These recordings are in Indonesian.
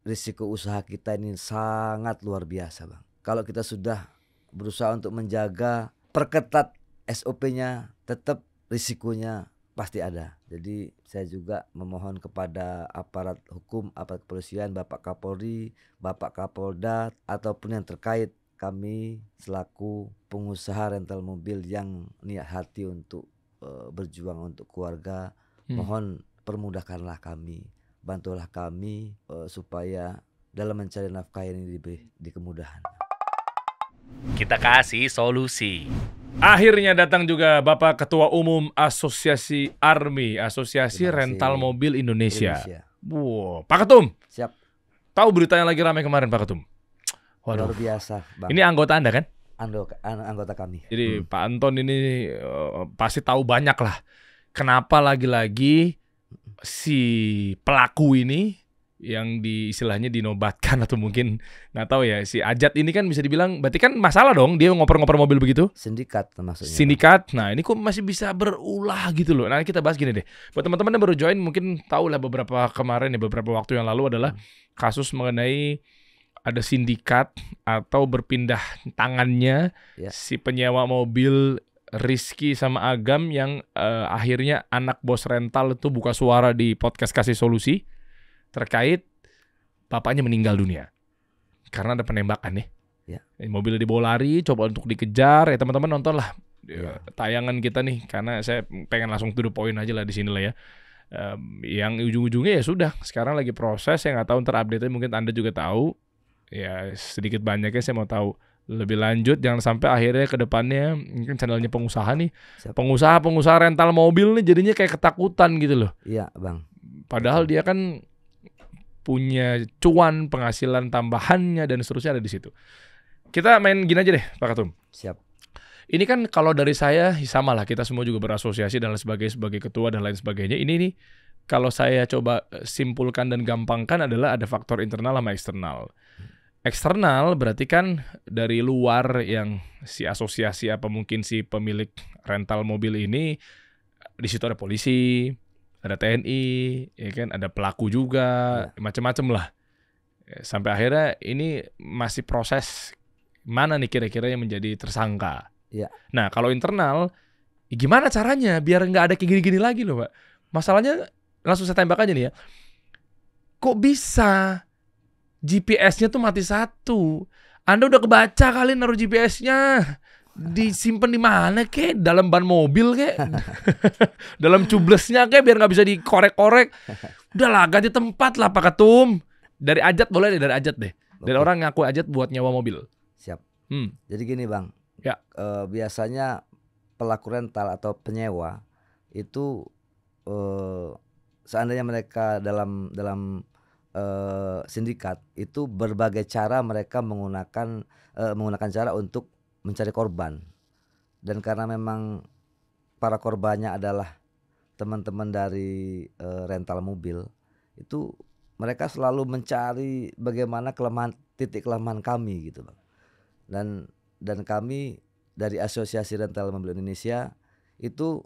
risiko usaha kita ini sangat luar biasa Bang. Kalau kita sudah berusaha untuk menjaga perketat SOP-nya, tetap risikonya pasti ada. Jadi saya juga memohon kepada aparat hukum, aparat kepolisian, Bapak Kapolri, Bapak Kapolda, ataupun yang terkait, kami selaku pengusaha rental mobil yang niat hati untuk berjuang untuk keluarga, mohon permudahkanlah kami, bantulah kami supaya dalam mencari nafkah ini diberi kemudahan. Kita kasih solusi. Akhirnya datang juga Bapak Ketua Umum Asosiasi ARMI, Asosiasi Rental Mobil Indonesia. Wow, Pak Ketum. Siap. Tahu berita yang lagi ramai kemarin Pak Ketum? Waduh. Luar biasa Bang. Ini anggota Anda kan? Anggota kami. Jadi Pak Anton ini pasti tahu banyak lah. Kenapa lagi-lagi si pelaku ini yang istilahnya dinobatkan atau mungkin nggak tahu ya, si Ajat ini kan bisa dibilang berarti kan masalah dong, dia ngoper-ngoper mobil begitu. Sindikat maksudnya. Sindikat. Nah ini kok masih bisa berulah gitu loh. Nah kita bahas gini deh. Buat teman-teman yang baru join mungkin tahu lah beberapa waktu yang lalu adalah kasus mengenai ada sindikat atau berpindah tangannya si penyewa mobil Rizky sama Agam yang akhirnya anak bos rental itu buka suara di podcast Kasih Solusi terkait bapaknya meninggal dunia karena ada penembakan nih. Mobil dibawa lari, coba untuk dikejar. Ya teman-teman nonton lah tayangan kita nih karena saya pengen langsung to the point aja lah di sini lah ya. Yang ujung-ujungnya ya sudah sekarang lagi proses. Saya nggak tahu ntar update-nya mungkin Anda juga tahu. Ya sedikit banyaknya saya mau tahu lebih lanjut, jangan sampai akhirnya ke depannya mungkin channelnya pengusaha nih. Pengusaha rental mobil nih jadinya kayak ketakutan gitu loh. Iya Bang. Padahal dia kan punya cuan, penghasilan tambahannya dan seterusnya ada di situ. Kita main gini aja deh Pak Ketum. Siap. Ini kan kalau dari saya sama lah, kita semua juga berasosiasi dan sebagai ketua dan lain sebagainya. Ini nih kalau saya coba simpulkan dan gampangkan adalah ada faktor internal sama eksternal. Eksternal berarti kan dari luar yang si asosiasi apa mungkin si pemilik rental mobil ini, di situ ada polisi, ada TNI, ya kan, ada pelaku juga, macam-macam lah. Sampai akhirnya ini masih proses mana nih kira-kira yang menjadi tersangka. Nah kalau internal, gimana caranya biar nggak ada kayak gini-gini lagi loh Pak? Masalahnya langsung saya tembak aja nih ya. Kok bisa GPS-nya tuh mati satu? Anda udah kebaca kali naruh GPS-nya. Disimpan di mana kek? Dalam ban mobil kek? Dalam cublesnya kek biar nggak bisa dikorek-korek. Udahlah ganti tempat lah Pak Ketum. Dari Ajat boleh deh, dari Ajat deh. Dari orang ngaku Ajat buat nyewa mobil. Siap. Jadi gini Bang. Biasanya pelaku rental atau penyewa itu seandainya mereka dalam sindikat itu berbagai cara mereka menggunakan cara untuk mencari korban, dan karena memang para korbannya adalah teman-teman dari rental mobil, itu mereka selalu mencari bagaimana titik kelemahan kami gitu Bang. Dan kami dari Asosiasi Rental Mobil Indonesia itu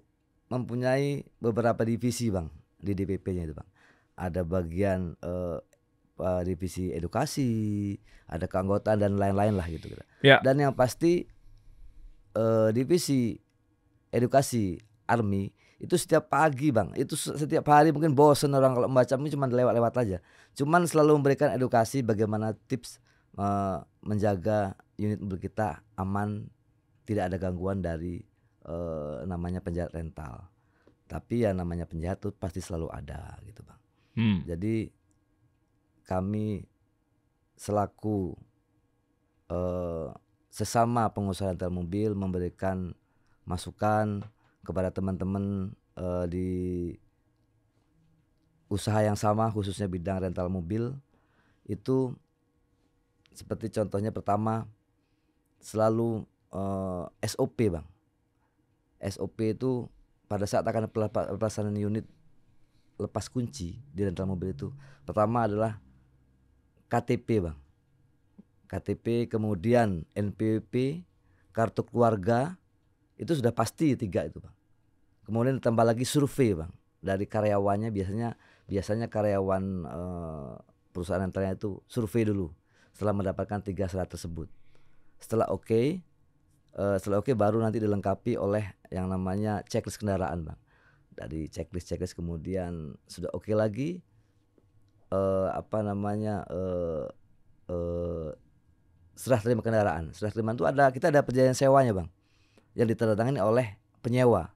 mempunyai beberapa divisi Bang, di DPP-nya itu Bang. Ada bagian divisi edukasi, ada keanggotaan dan lain-lain lah gitu. Dan yang pasti divisi edukasi ARMI itu setiap pagi Bang, itu setiap hari mungkin bosen orang kalau membaca ini cuma lewat-lewat aja. Cuman selalu memberikan edukasi bagaimana tips menjaga unit mobil kita aman, tidak ada gangguan dari namanya penjahat rental. Tapi ya namanya penjahat itu pasti selalu ada gitu Bang. Jadi kami selaku sesama pengusaha rental mobil memberikan masukan kepada teman-teman di usaha yang sama khususnya bidang rental mobil. Itu seperti contohnya pertama selalu SOP Bang. SOP itu pada saat akan pelaksanaan unit lepas kunci di rental mobil itu, pertama adalah KTP Bang. KTP, kemudian NPWP, kartu keluarga, itu sudah pasti 3 itu Bang. Kemudian ditambah lagi survei Bang dari karyawannya, biasanya karyawan perusahaan rentalnya itu survei dulu setelah mendapatkan 3 syarat tersebut. Setelah oke, baru nanti dilengkapi oleh yang namanya checklist kendaraan, Bang. Dari checklist kemudian sudah oke lagi, serah terima kendaraan. Serah terima itu kita ada perjanjian sewanya, Bang, yang ditandatangani oleh penyewa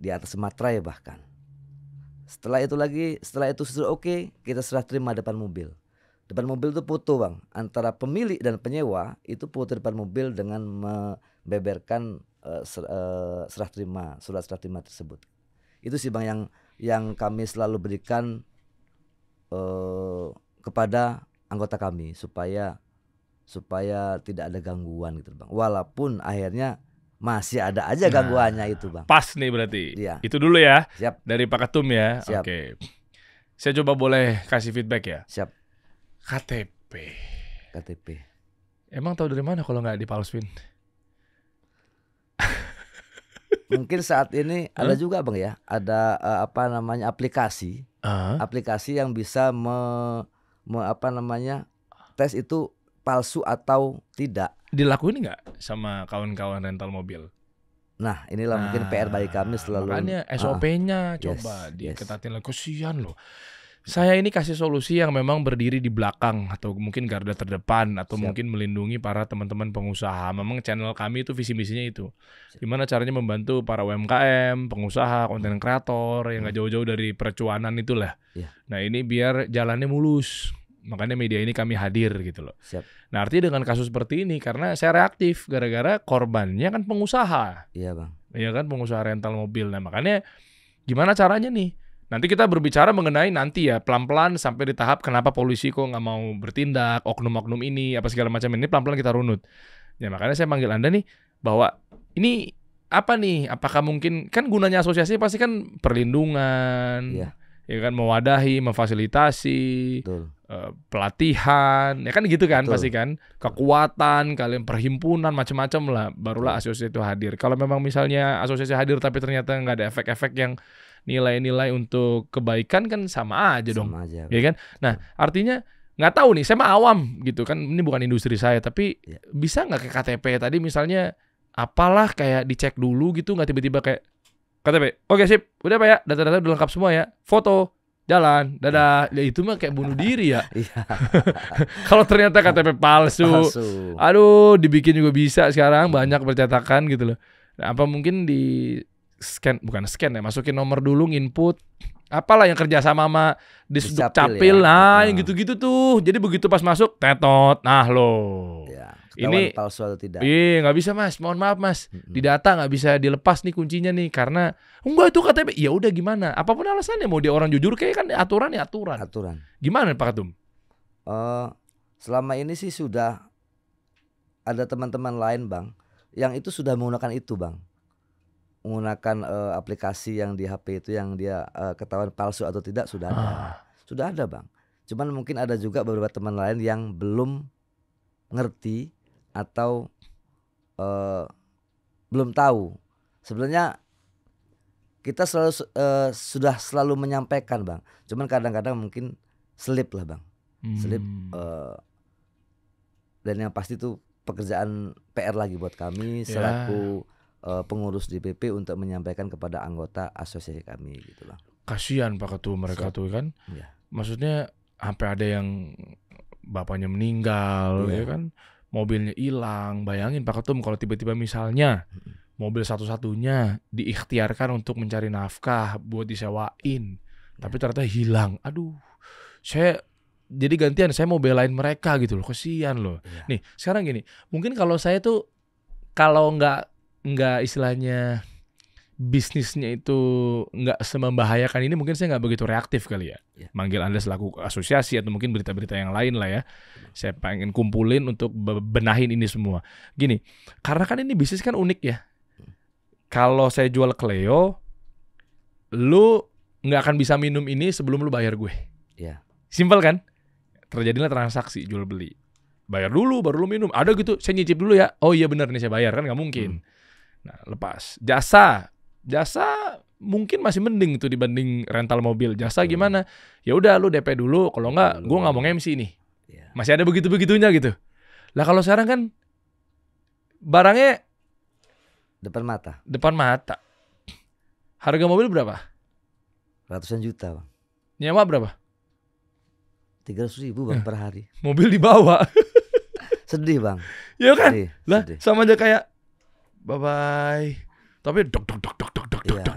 di atas materai bahkan. Setelah itu sudah oke, kita serah terima depan mobil. Depan mobil itu foto, Bang, antara pemilik dan penyewa, itu foto depan mobil dengan membeberkan surat serah terima tersebut. Itu sih, Bang, yang kami selalu berikan kepada anggota kami supaya tidak ada gangguan gitu, Bang. Walaupun akhirnya masih ada aja gangguannya itu, Bang. Pas nih berarti. Iya. Itu dulu ya. Siap. Dari Pak Ketum ya. Siap. Oke. Saya coba boleh kasih feedback ya. Siap. KTP. Emang tahu dari mana kalau nggak dipalsuin? Mungkin saat ini ada juga, Bang, ya. Ada aplikasi. Aplikasi yang bisa tes itu palsu atau tidak. Dilakuin nggak sama kawan-kawan rental mobil? Nah, inilah mungkin PR bagi kami selalu. Makanya SOP-nya coba diketatin lagi. Kasihan loh. Saya ini kasih solusi yang memang berdiri di belakang atau mungkin garda terdepan atau mungkin melindungi para teman-teman pengusaha. Memang channel kami itu visi misinya itu. Gimana caranya membantu para UMKM, pengusaha, konten kreator yang nggak jauh-jauh dari percuanan itulah. Nah, ini biar jalannya mulus. Makanya media ini kami hadir gitu loh. Nah, artinya dengan kasus seperti ini karena saya reaktif gara-gara korbannya kan pengusaha. Iya, Bang. Iya kan, pengusaha rental mobil. Nah, makanya gimana caranya nih? Nanti kita berbicara mengenai nanti ya pelan-pelan sampai di tahap kenapa polisi kok nggak mau bertindak, oknum-oknum ini apa segala macam ini pelan-pelan kita runut. Ya makanya saya manggil Anda nih bahwa ini apa nih? Apakah mungkin kan gunanya asosiasi pasti kan perlindungan, ya kan mewadahi, memfasilitasi, pelatihan, ya kan gitu kan pasti kan kekuatan kalian perhimpunan macam-macam lah barulah asosiasi itu hadir. Kalau memang misalnya asosiasi hadir tapi ternyata nggak ada efek-efek yang nilai-nilai untuk kebaikan kan sama aja dong, ya kan? Nah artinya nggak tahu nih, saya mah awam gitu kan, ini bukan industri saya, tapi bisa nggak kayak KTP tadi misalnya, apalah kayak dicek dulu gitu, nggak tiba-tiba kayak KTP, oke sip, udah Pak ya, data-data udah lengkap semua ya, foto, jalan, dadah, ya itu mah kayak bunuh diri ya. Kalau ternyata KTP palsu, aduh dibikin juga bisa sekarang banyak percetakan gitu loh. Nah, apa mungkin di bukan scan ya, masukin nomor dulu, input apalah yang kerja sama di Dukcapil ya. Yang gitu-gitu tuh. Jadi begitu pas masuk tetot, nah loh. Ini palsu atau tidak? Iya, nggak bisa Mas. Mohon maaf Mas. Di data nggak bisa dilepas nih kuncinya nih karena enggak itu KTP. Ya udah gimana? Apapun alasannya, mau dia orang jujur kayak kan aturan ya aturan. Gimana Pak Ketum? Selama ini sih sudah ada teman-teman lain, Bang, yang itu sudah menggunakan itu, Bang. Menggunakan aplikasi yang di HP itu yang dia ketahuan palsu atau tidak sudah ada. Sudah ada, Bang. Cuman mungkin ada juga beberapa teman lain yang belum ngerti atau belum tahu. Sebenarnya kita sudah selalu menyampaikan, Bang. Cuman kadang-kadang mungkin slip lah, Bang. Slip dan yang pasti itu pekerjaan PR lagi buat kami selaku pengurus DPP untuk menyampaikan kepada anggota asosiasi kami gitu lah. Kasihan Pak Ketum mereka tuh kan. Maksudnya sampai ada yang bapaknya meninggal ya kan. Mobilnya hilang. Bayangin Pak Ketum kalau tiba-tiba misalnya mobil satu-satunya diikhtiarkan untuk mencari nafkah buat disewain. Tapi ternyata hilang. Aduh. Saya jadi gantian saya mau belain mereka gitu loh. Kasihan loh. Nih, sekarang gini, mungkin kalau saya tuh kalau nggak istilahnya bisnisnya itu nggak semembahayakan ini, mungkin saya nggak begitu reaktif kali ya. Manggil Anda selaku asosiasi atau mungkin berita-berita yang lain lah ya. Saya pengen kumpulin untuk benahin ini semua. Gini, karena kan ini bisnis kan unik ya. Kalau saya jual Cleo, lu nggak akan bisa minum ini sebelum lu bayar gue. Simpel kan? Terjadilah transaksi jual beli. Bayar dulu baru lu minum. Ada gitu, saya nyicip dulu ya. Oh iya benar nih saya bayar, kan nggak mungkin. Nah, lepas. Jasa mungkin masih mending itu dibanding rental mobil. Jasa gimana? Ya udah lu DP dulu, kalau enggak gue nggak mau MC nih. Iya. Masih ada begitu-begitunya gitu. Lah kalau sekarang kan barangnya Depan mata. Harga mobil berapa? Ratusan juta bang. Nyewa berapa? 300.000 bang per hari. Mobil dibawa. Sedih bang. Ya kan? Sedih, Lah sedih. sama aja kayak bye bye. Tapi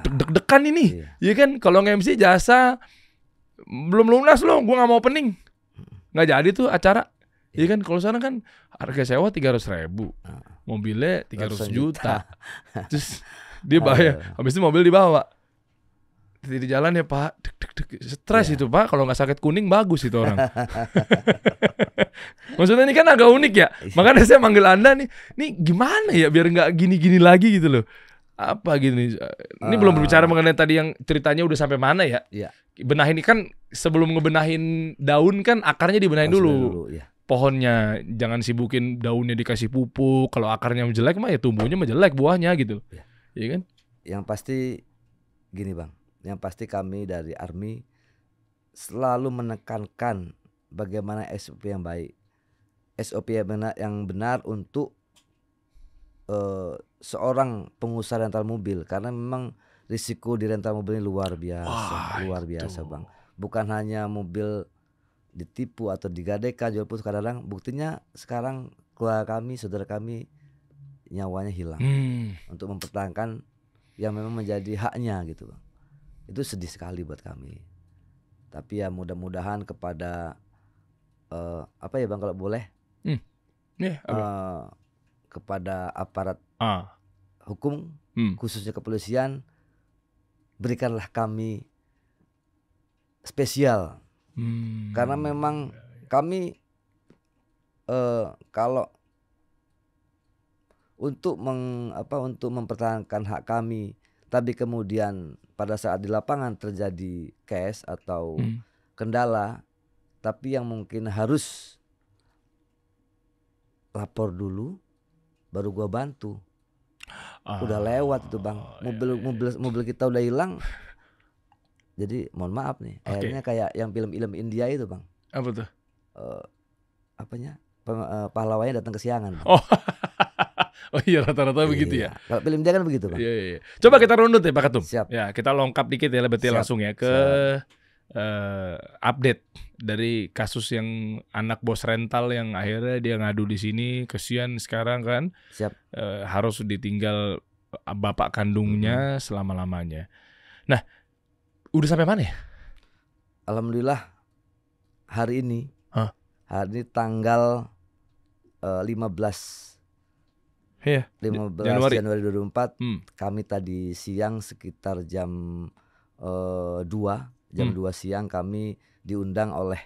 deg-degan ini. Iya kan? Kalau nge-MC jasa belum lunas loh, gue nggak mau opening. Nggak jadi tuh acara. Iya kan? Kalau sana kan harga sewa 300.000, mobilnya 300 juta. Terus dia bayar. Habis itu mobil dibawa. Di jalan ya Pak, stres itu Pak. Kalau nggak sakit kuning bagus itu orang. Maksudnya ini kan agak unik ya. Makanya saya manggil Anda nih gimana ya biar nggak gini-gini lagi gitu loh. Apa gini? Ini belum berbicara mengenai tadi yang ceritanya udah sampai mana ya? Iya. Benahin ini kan sebelum ngebenahin daun kan akarnya dibenahin dulu. Ya. Pohonnya jangan sibukin daunnya dikasih pupuk. Kalau akarnya jelek mah ya tumbuhnya mah jelek buahnya gitu. Iya kan? Yang pasti gini bang. Yang pasti kami dari Army selalu menekankan bagaimana SOP yang baik, SOP yang benar untuk seorang pengusaha rental mobil, karena memang risiko di rental mobil ini luar biasa bang. Bukan hanya mobil ditipu atau digadaikan jual putus, kadang-kadang buktinya sekarang keluarga kami, saudara kami nyawanya hilang untuk mempertahankan yang memang menjadi haknya gitu bang. Itu sedih sekali buat kami. Tapi ya mudah-mudahan kepada apa ya bang kalau boleh kepada aparat hukum khususnya kepolisian, berikanlah kami spesial karena memang kami kalau untuk mempertahankan hak kami, tapi kemudian pada saat di lapangan terjadi case atau kendala, tapi yang mungkin harus lapor dulu baru gua bantu. Udah lewat itu bang, mobil kita udah hilang. Jadi mohon maaf nih, akhirnya kayak yang film-film India itu bang. Apa tuh? Pahlawannya datang kesiangan. Oh iya rata-rata begitu ya. Kalau film dia kan begitu bang. Iya. Coba kita runut ya Pak Ketum. Siap. Ya kita lengkap dikit ya berarti langsung ya ke update dari kasus yang anak bos rental yang akhirnya dia ngadu di sini, kesian sekarang kan. Siap. Harus ditinggal bapak kandungnya selama-lamanya. Nah, udah sampai mana ya? Alhamdulillah hari ini tanggal 15 Januari 2024 kami tadi siang sekitar jam 2 siang kami diundang oleh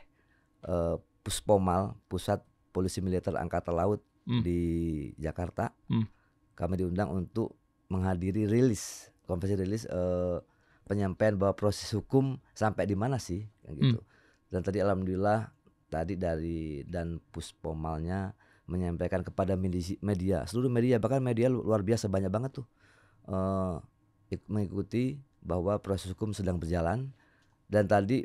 Puspomal, Pusat Polisi Militer Angkatan Laut di Jakarta. Kami diundang untuk menghadiri konferensi rilis penyampaian bahwa proses hukum sampai di mana sih gitu. Dan tadi alhamdulillah tadi dari dan Puspomalnya menyampaikan kepada media, seluruh media, bahkan media luar biasa banyak banget tuh mengikuti bahwa proses hukum sedang berjalan. Dan tadi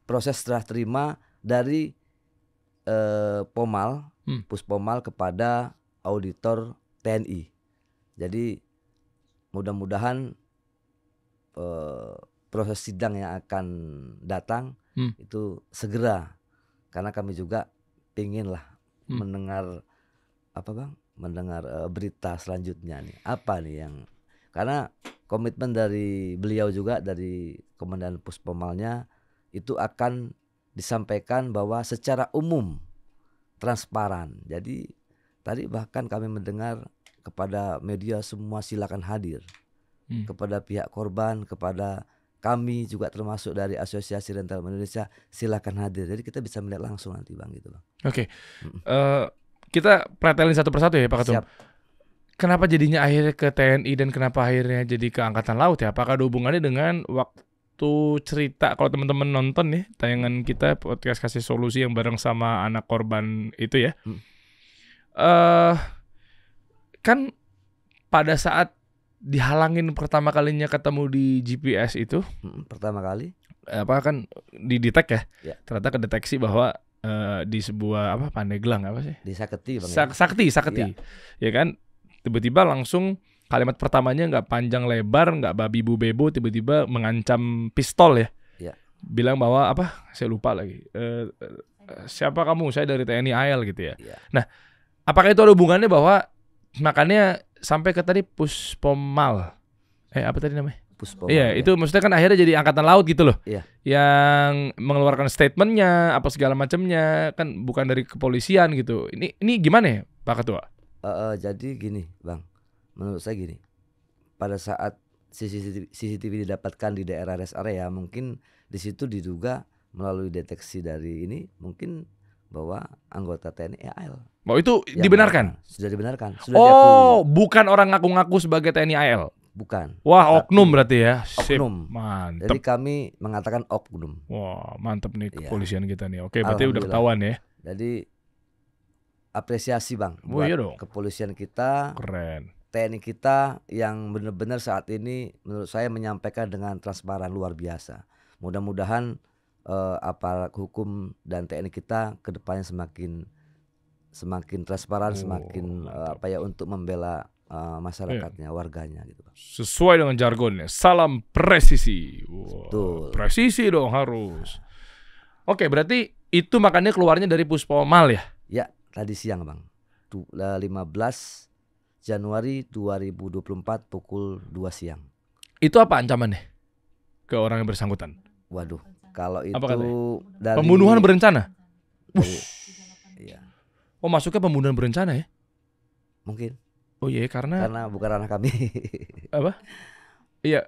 proses serah terima dari Puspomal kepada auditor TNI. Jadi mudah-mudahan proses sidang yang akan datang itu segera, karena kami juga pinginlah mendengar berita selanjutnya nih, apa nih yang, karena komitmen dari beliau juga dari Komandan Puspomalnya itu akan disampaikan bahwa secara umum transparan. Jadi tadi bahkan kami mendengar kepada media semua silakan hadir, kepada pihak korban, kepada kami juga termasuk dari Asosiasi Rental Indonesia silakan hadir. Jadi kita bisa melihat langsung nanti bang gitu bang. Oke. Kita pretelin satu persatu ya Pak Ketum. Siap. Kenapa jadinya akhirnya ke TNI dan kenapa akhirnya jadi ke Angkatan Laut ya? Apakah ada hubungannya dengan waktu cerita, kalau teman-teman nonton nih tayangan kita podcast Kasih Solusi yang bareng sama anak korban itu ya. Kan pada saat dihalangin pertama kalinya ketemu di GPS itu, Pertama kali apa kan didetek ya? Ya. Ternyata kedeteksi bahwa di sebuah apa Pandeglang apa sih? di Saketi Bang. Ya. Sakti, ya kan? Tiba-tiba langsung kalimat pertamanya nggak panjang lebar, nggak babi bu bebo, tiba-tiba mengancam pistol ya. Ya. Bilang bahwa apa? Saya lupa lagi. Siapa kamu? Saya dari TNI AL gitu ya. Ya. Nah, apakah itu ada hubungannya bahwa makanya sampai ke tadi Puspomal? Apa tadi namanya? Puspo. Iya, itu maksudnya kan akhirnya jadi angkatan laut gitu loh. Iya. Yang mengeluarkan statementnya apa segala macamnya kan bukan dari kepolisian gitu. Ini gimana ya Pak Ketua? Jadi gini Bang, menurut saya gini, pada saat CCTV didapatkan di daerah rest area, mungkin di situ diduga melalui deteksi dari ini mungkin bahwa anggota TNI AL. Oh itu yang dibenarkan? Sudah dibenarkan, sudah diakui. Oh, bukan orang ngaku-ngaku sebagai TNI AL? Bukan. Wah, Tapi oknum berarti ya. Sip. oknum. Mantep. Jadi kami mengatakan oknum. Wah, mantep nih Iya. kepolisian kita nih. Oke, berarti udah Alhamdulillah. ketahuan ya. Jadi apresiasi Bang Oh, buat iya dong. kepolisian kita, Keren. TNI kita yang benar-benar saat ini menurut saya menyampaikan dengan transparan luar biasa. Mudah-mudahan aparat hukum dan TNI kita kedepannya semakin transparan, Oh, semakin mantap. untuk membela masyarakatnya, warganya gitu Bang. Sesuai dengan jargonnya, salam presisi. Wah, Betul. presisi dong harus. Oke, berarti itu makanya keluarnya dari Puspomal ya? Ya, tadi siang Bang. 15 Januari 2024 pukul 2 siang. Itu apa ancamannya ke orang yang bersangkutan? Waduh, kalau itu Apa katanya? dari Pembunuhan berencana? dari- iya, Oh, masuknya pembunuhan berencana ya? mungkin Oh iya, karena karena bukan ranah kami. apa? Iya,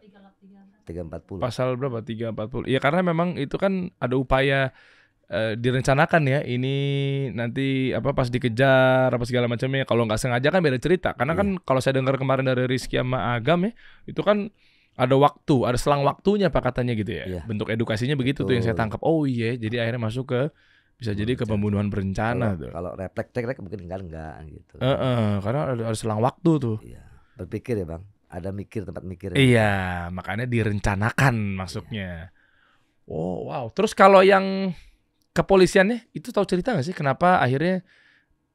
340. pasal berapa? 340. Iya, karena memang itu kan ada upaya direncanakan ya. Ini nanti apa pas dikejar apa segala macamnya. Kalau nggak sengaja kan beda cerita. Karena kan kalau saya dengar kemarin dari Rizky sama Agam ya, itu kan ada waktu, ada selang waktunya Pak katanya gitu ya. Iya. Bentuk edukasinya begitu tuh yang saya tangkap. Oh iya, jadi akhirnya masuk ke bisa jadi ke pembunuhan berencana tuh. Kalau refleks mungkin enggak gitu. Karena ada selang waktu tuh. Iya. Berpikir ya Bang, ada tempat mikir. Iya, makanya direncanakan masuknya. Oh wow. Terus kalau yang kepolisiannya itu tahu cerita nggak sih kenapa akhirnya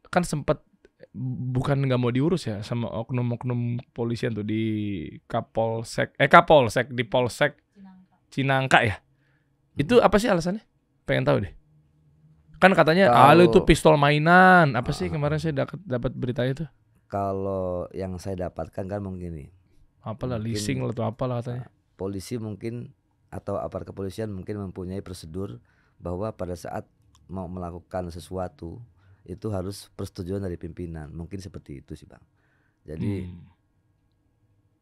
kan sempat bukan nggak mau diurus ya sama oknum-oknum kepolisian tuh di Kapolsek di Polsek Cinangka ya? Itu apa sih alasannya? Pengen tahu deh. Kan katanya Kalau- itu pistol mainan. Apa sih kemarin saya dapat berita itu? Kalau yang saya dapatkan kan mungkin nih, Apalah Mungkin- leasing atau apalah katanya. polisi mungkin atau aparat kepolisian mungkin mempunyai prosedur bahwa pada saat mau melakukan sesuatu itu harus persetujuan dari pimpinan. Mungkin seperti itu sih Bang. Jadi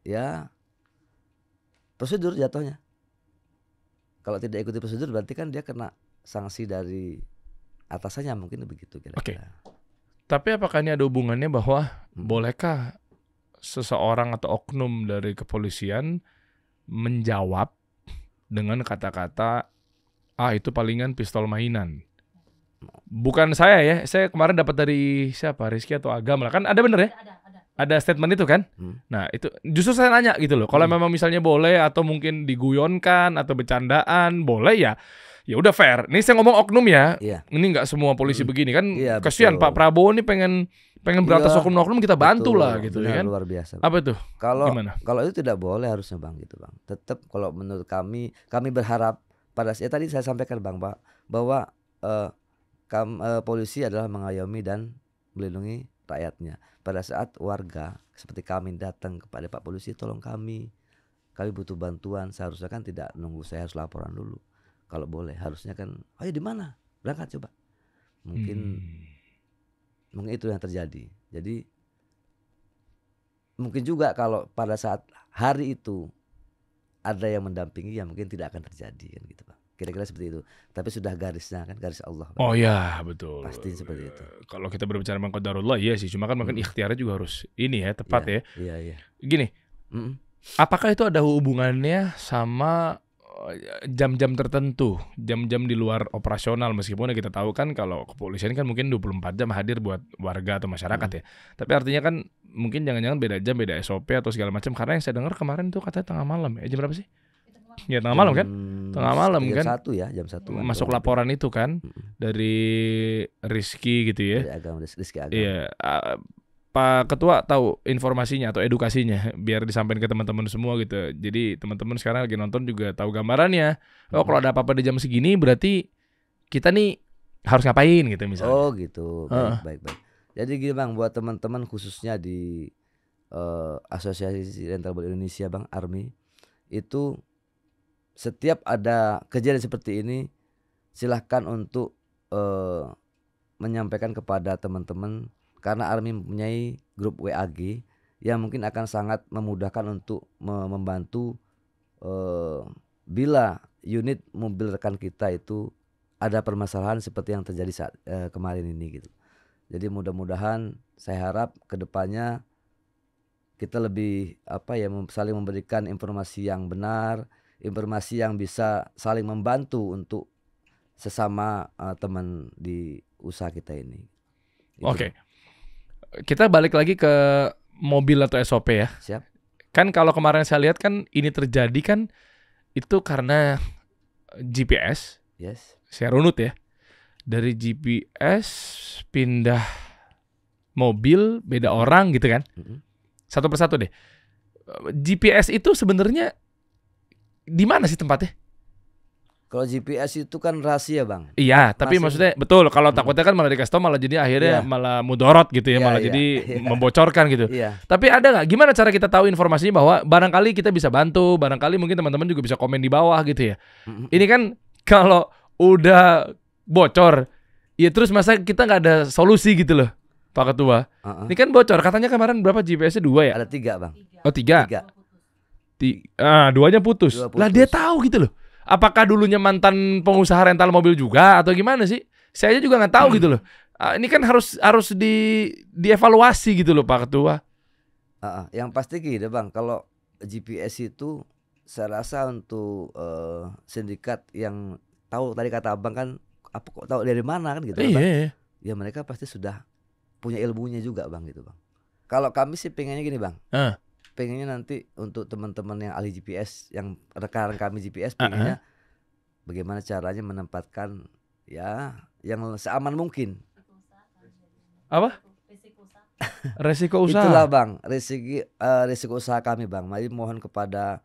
ya prosedur jatuhnya. Kalau tidak ikuti prosedur berarti kan dia kena sanksi dari atasannya, mungkin begitu kira-kira. Tapi apakah ini ada hubungannya bahwa bolehkah seseorang atau oknum dari kepolisian menjawab dengan kata-kata itu palingan pistol mainan? Bukan saya ya, saya kemarin dapat dari siapa, Rizky atau Agam lah, kan ada bener ya? Ada statement itu kan? Nah itu justru saya nanya gitu loh, kalau memang misalnya boleh atau mungkin diguyonkan atau bercandaan boleh ya udah fair. Ini saya ngomong oknum ya, Iya. ini nggak semua polisi begini kan, Iya, kasihan betul. Pak Prabowo ini pengen berantas Iya, oknum kita bantu Betul, lah gitu ya benar, kan? luar biasa. Apa itu? Kalau Gimana? kalau itu tidak boleh harusnya Bang gitu Bang. Tetap kalau menurut kami berharap pada tadi saya sampaikan Bang Pak bahwa polisi adalah mengayomi dan melindungi rakyatnya. Pada saat warga seperti kami datang kepada Pak Polisi, tolong kami butuh bantuan, seharusnya kan tidak nunggu saya harus laporan dulu. Kalau boleh harusnya kan, ayo di mana? Berangkat coba. Mungkin itu yang terjadi. Jadi mungkin juga kalau pada saat hari itu ada yang mendampingi ya mungkin tidak akan terjadi kan gitu Pak. Kira-kira seperti itu. Tapi sudah garisnya kan garis Allah Pak. Oh ya betul. Pasti seperti itu. Kalau kita berbicara tentang qadarullah iya sih, cuma kan mungkin ikhtiarnya juga harus ini ya tepat ya. Iya. Gini, apakah itu ada hubungannya sama jam-jam tertentu, jam-jam di luar operasional, meskipun kita tahu kan kalau kepolisian kan mungkin 24 jam hadir buat warga atau masyarakat ya. Tapi artinya kan mungkin jangan-jangan beda jam, beda SOP atau segala macam, karena yang saya dengar kemarin tuh katanya tengah malam ya. Jam berapa sih? Ya tengah malam kan? Tengah malam kan? Jam 1 masuk laporan itu kan dari Rizky gitu ya. Dari Rizky Agam. Iya, Pak Ketua tahu informasinya atau edukasinya biar disampaikan ke teman-teman semua gitu. Jadi teman-teman sekarang lagi nonton juga tahu gambarannya. Oh, kalau ada apa-apa di jam segini berarti kita nih harus ngapain gitu misalnya. Oh gitu. Baik. Jadi gini Bang, buat teman-teman khususnya di Asosiasi Rental Mobil Indonesia Bang, ARMI, itu setiap ada kejadian seperti ini silahkan untuk menyampaikan kepada teman-teman, karena ARMI mempunyai grup WAG yang mungkin akan sangat memudahkan untuk membantu bila unit mobil rekan kita itu ada permasalahan seperti yang terjadi saat kemarin ini gitu. Jadi mudah-mudahan saya harap kedepannya kita lebih saling memberikan informasi yang benar, informasi yang bisa saling membantu untuk sesama teman di usaha kita ini. Oke. Kita balik lagi ke mobil atau SOP ya. Siap. Kan kalau kemarin saya lihat kan ini terjadi kan itu karena GPS. Yes. Saya runut ya. Dari GPS pindah mobil beda orang gitu kan. Satu persatu deh. GPS itu sebenarnya di mana sih tempatnya? Kalau GPS itu kan rahasia Bang. Iya, tapi maksudnya betul. Kalau takutnya kan malah dikasih tau malah jadi akhirnya malah mudorot gitu ya, malah jadi membocorkan gitu. Tapi ada nggak? Gimana cara kita tahu informasinya bahwa barangkali kita bisa bantu, barangkali mungkin teman-teman juga bisa komen di bawah gitu ya. Ini kan kalau udah bocor, ya terus masa kita nggak ada solusi gitu loh, Pak Ketua. Ini kan bocor, katanya kemarin berapa GPS-nya 2 ya? Ada 3 Bang. Oh 3. 2-nya putus. Lah dia tahu gitu loh. Apakah dulunya mantan pengusaha rental mobil juga atau gimana sih? Saya juga nggak tahu gitu loh. Ini kan harus dievaluasi gitu loh Pak Ketua. Yang pasti gitu Bang, kalau GPS itu saya rasa untuk sindikat yang tahu tadi kata Abang kan, apa kok tahu dari mana kan gitu Bang. Ya mereka pasti sudah punya ilmunya juga Bang gitu Bang. Kalau kami sih pengennya gini Bang. Pengennya nanti untuk teman-teman yang ahli GPS, yang rekan kami GPS, pengennya bagaimana caranya menempatkan ya yang seaman mungkin. Apa? Resiko usaha. Itulah Bang, resiko usaha kami Bang. Mari mohon kepada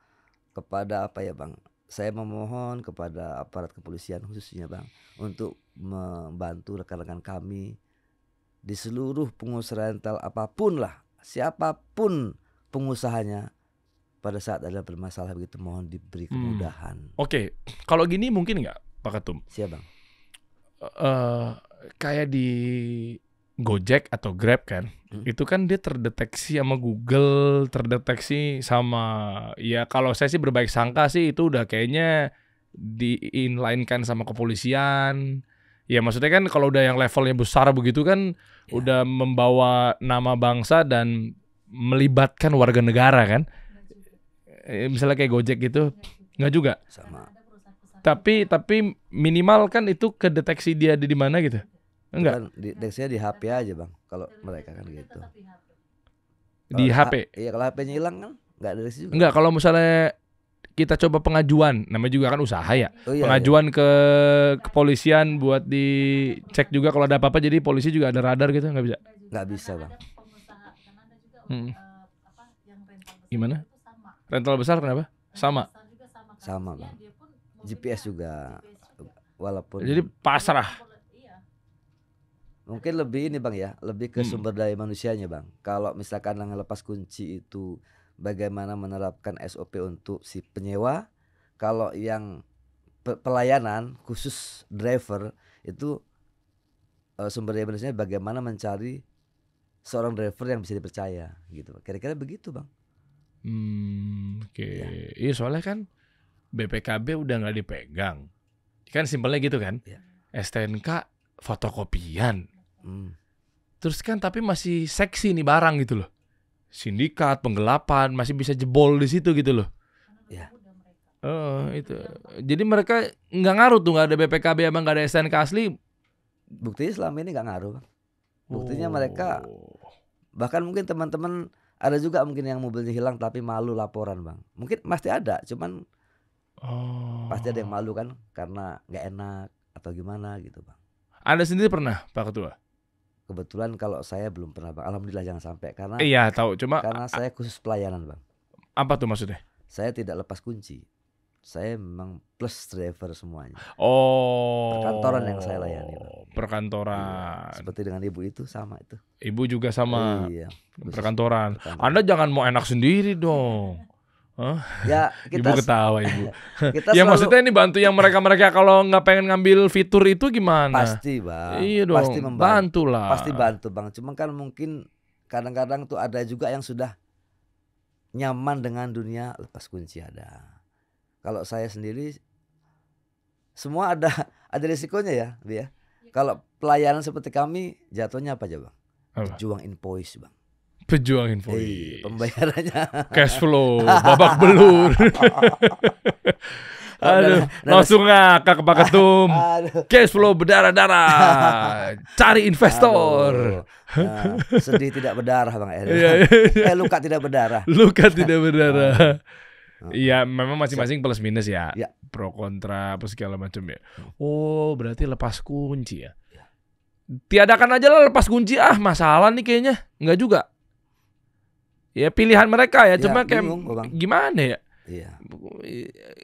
apa ya Bang. Saya memohon kepada aparat kepolisian khususnya Bang untuk membantu rekan-rekan kami di seluruh pengusaha rental apapun lah, siapapun pengusahanya, pada saat ada bermasalah begitu mohon diberi kemudahan. Oke. Kalau gini mungkin nggak Pak Ketum? Siap Bang. Kayak di Gojek atau Grab kan, itu kan dia terdeteksi sama Google, terdeteksi sama, ya kalau saya sih berbaik sangka sih itu udah kayaknya di-inline-kan sama kepolisian. Ya maksudnya kan kalau udah yang levelnya besar begitu kan udah membawa nama bangsa dan melibatkan warga negara kan. Misalnya kayak Gojek gitu, nggak juga. Sama. Tapi minimal kan itu kedeteksi dia di mana gitu. Enggak. Deteksinya di HP aja Bang. Kalau mereka kan gitu. Di HP. Iya, kalau HP-nya hilang kan nggak deteksi juga. Enggak, kalau misalnya kita coba pengajuan, namanya juga kan usaha ya. Pengajuan ke kepolisian buat dicek juga kalau ada apa-apa, jadi polisi juga ada radar gitu, nggak bisa. Nggak bisa Bang. Gimana? Rental besar kenapa? Sama Bang. GPS juga walaupun. Jadi pasrah. Mungkin lebih ini Bang ya, lebih ke sumber daya manusianya Bang. Kalau misalkan yang lepas kunci itu bagaimana menerapkan SOP untuk si penyewa. Kalau yang pelayanan khusus driver itu sumber daya manusianya bagaimana mencari seorang driver yang bisa dipercaya gitu. Kira-kira begitu Bang. Oke. Iya soalnya kan BPKB udah nggak dipegang. Kan simpelnya gitu kan. STNK fotokopian. Terus kan tapi masih seksi nih barang gitu loh. Sindikat, penggelapan masih bisa jebol di situ gitu loh. Oh, itu. Jadi mereka nggak ngaruh tuh, nggak ada BPKB emang nggak ada STNK asli. Buktinya selama ini nggak ngaruh, Bang. Buktinya mereka, Oh. bahkan mungkin teman-teman ada juga mungkin yang mobilnya hilang tapi malu laporan, Bang. Mungkin pasti ada, cuman pasti ada yang Oh. malu kan karena nggak enak atau gimana gitu, Bang. Anda sendiri pernah, Pak Ketua? Kebetulan kalau saya belum pernah, Bang. Alhamdulillah jangan sampai karena Iya, tahu. Cuma saya khusus pelayanan, Bang. apa tuh maksudnya? Saya tidak lepas kunci. Saya memang plus driver semuanya. Oh. Perkantoran yang saya layani, Bang. Iya, Perkantoran. seperti dengan ibu itu sama itu. Ibu juga sama Iya, khusus perkantoran. perkantoran. Anda jangan mau enak sendiri dong. Hah? Ya Ibu kita ketawa ibu. kita Ya selalu maksudnya ini bantu yang mereka kalau nggak pengen ngambil fitur itu gimana? pasti, Bang. Iya dong. Pasti membantu. Bantu lah. Pasti bantu, Bang. Cuma kan mungkin kadang-kadang tuh ada juga yang sudah nyaman dengan dunia lepas kunci ada. Kalau saya sendiri semua ada risikonya ya, Bi ya. Kalau pelayanan seperti kami jatuhnya apa aja, Bang? Apa? Pejuang invoice, Bang. Pejuang invoice. Pembayarannya. Cash flow, babak belur. Aduh, langsung ngakak Pak Ketum. Aduh. Cash flow berdarah-darah. Cari investor. Aduh. Nah, sedih tidak berdarah, Bang. Iya, iya. Luka tidak berdarah. Luka tidak berdarah. Iya, memang masing-masing plus minus ya. Ya. Pro kontra apa segala macam ya. Oh, berarti lepas kunci ya. Tiadakan aja lah lepas kunci, masalah nih kayaknya. Enggak juga. Ya pilihan mereka ya, Ya, cuma kayak bingung, Bang. gimana ya? Iya,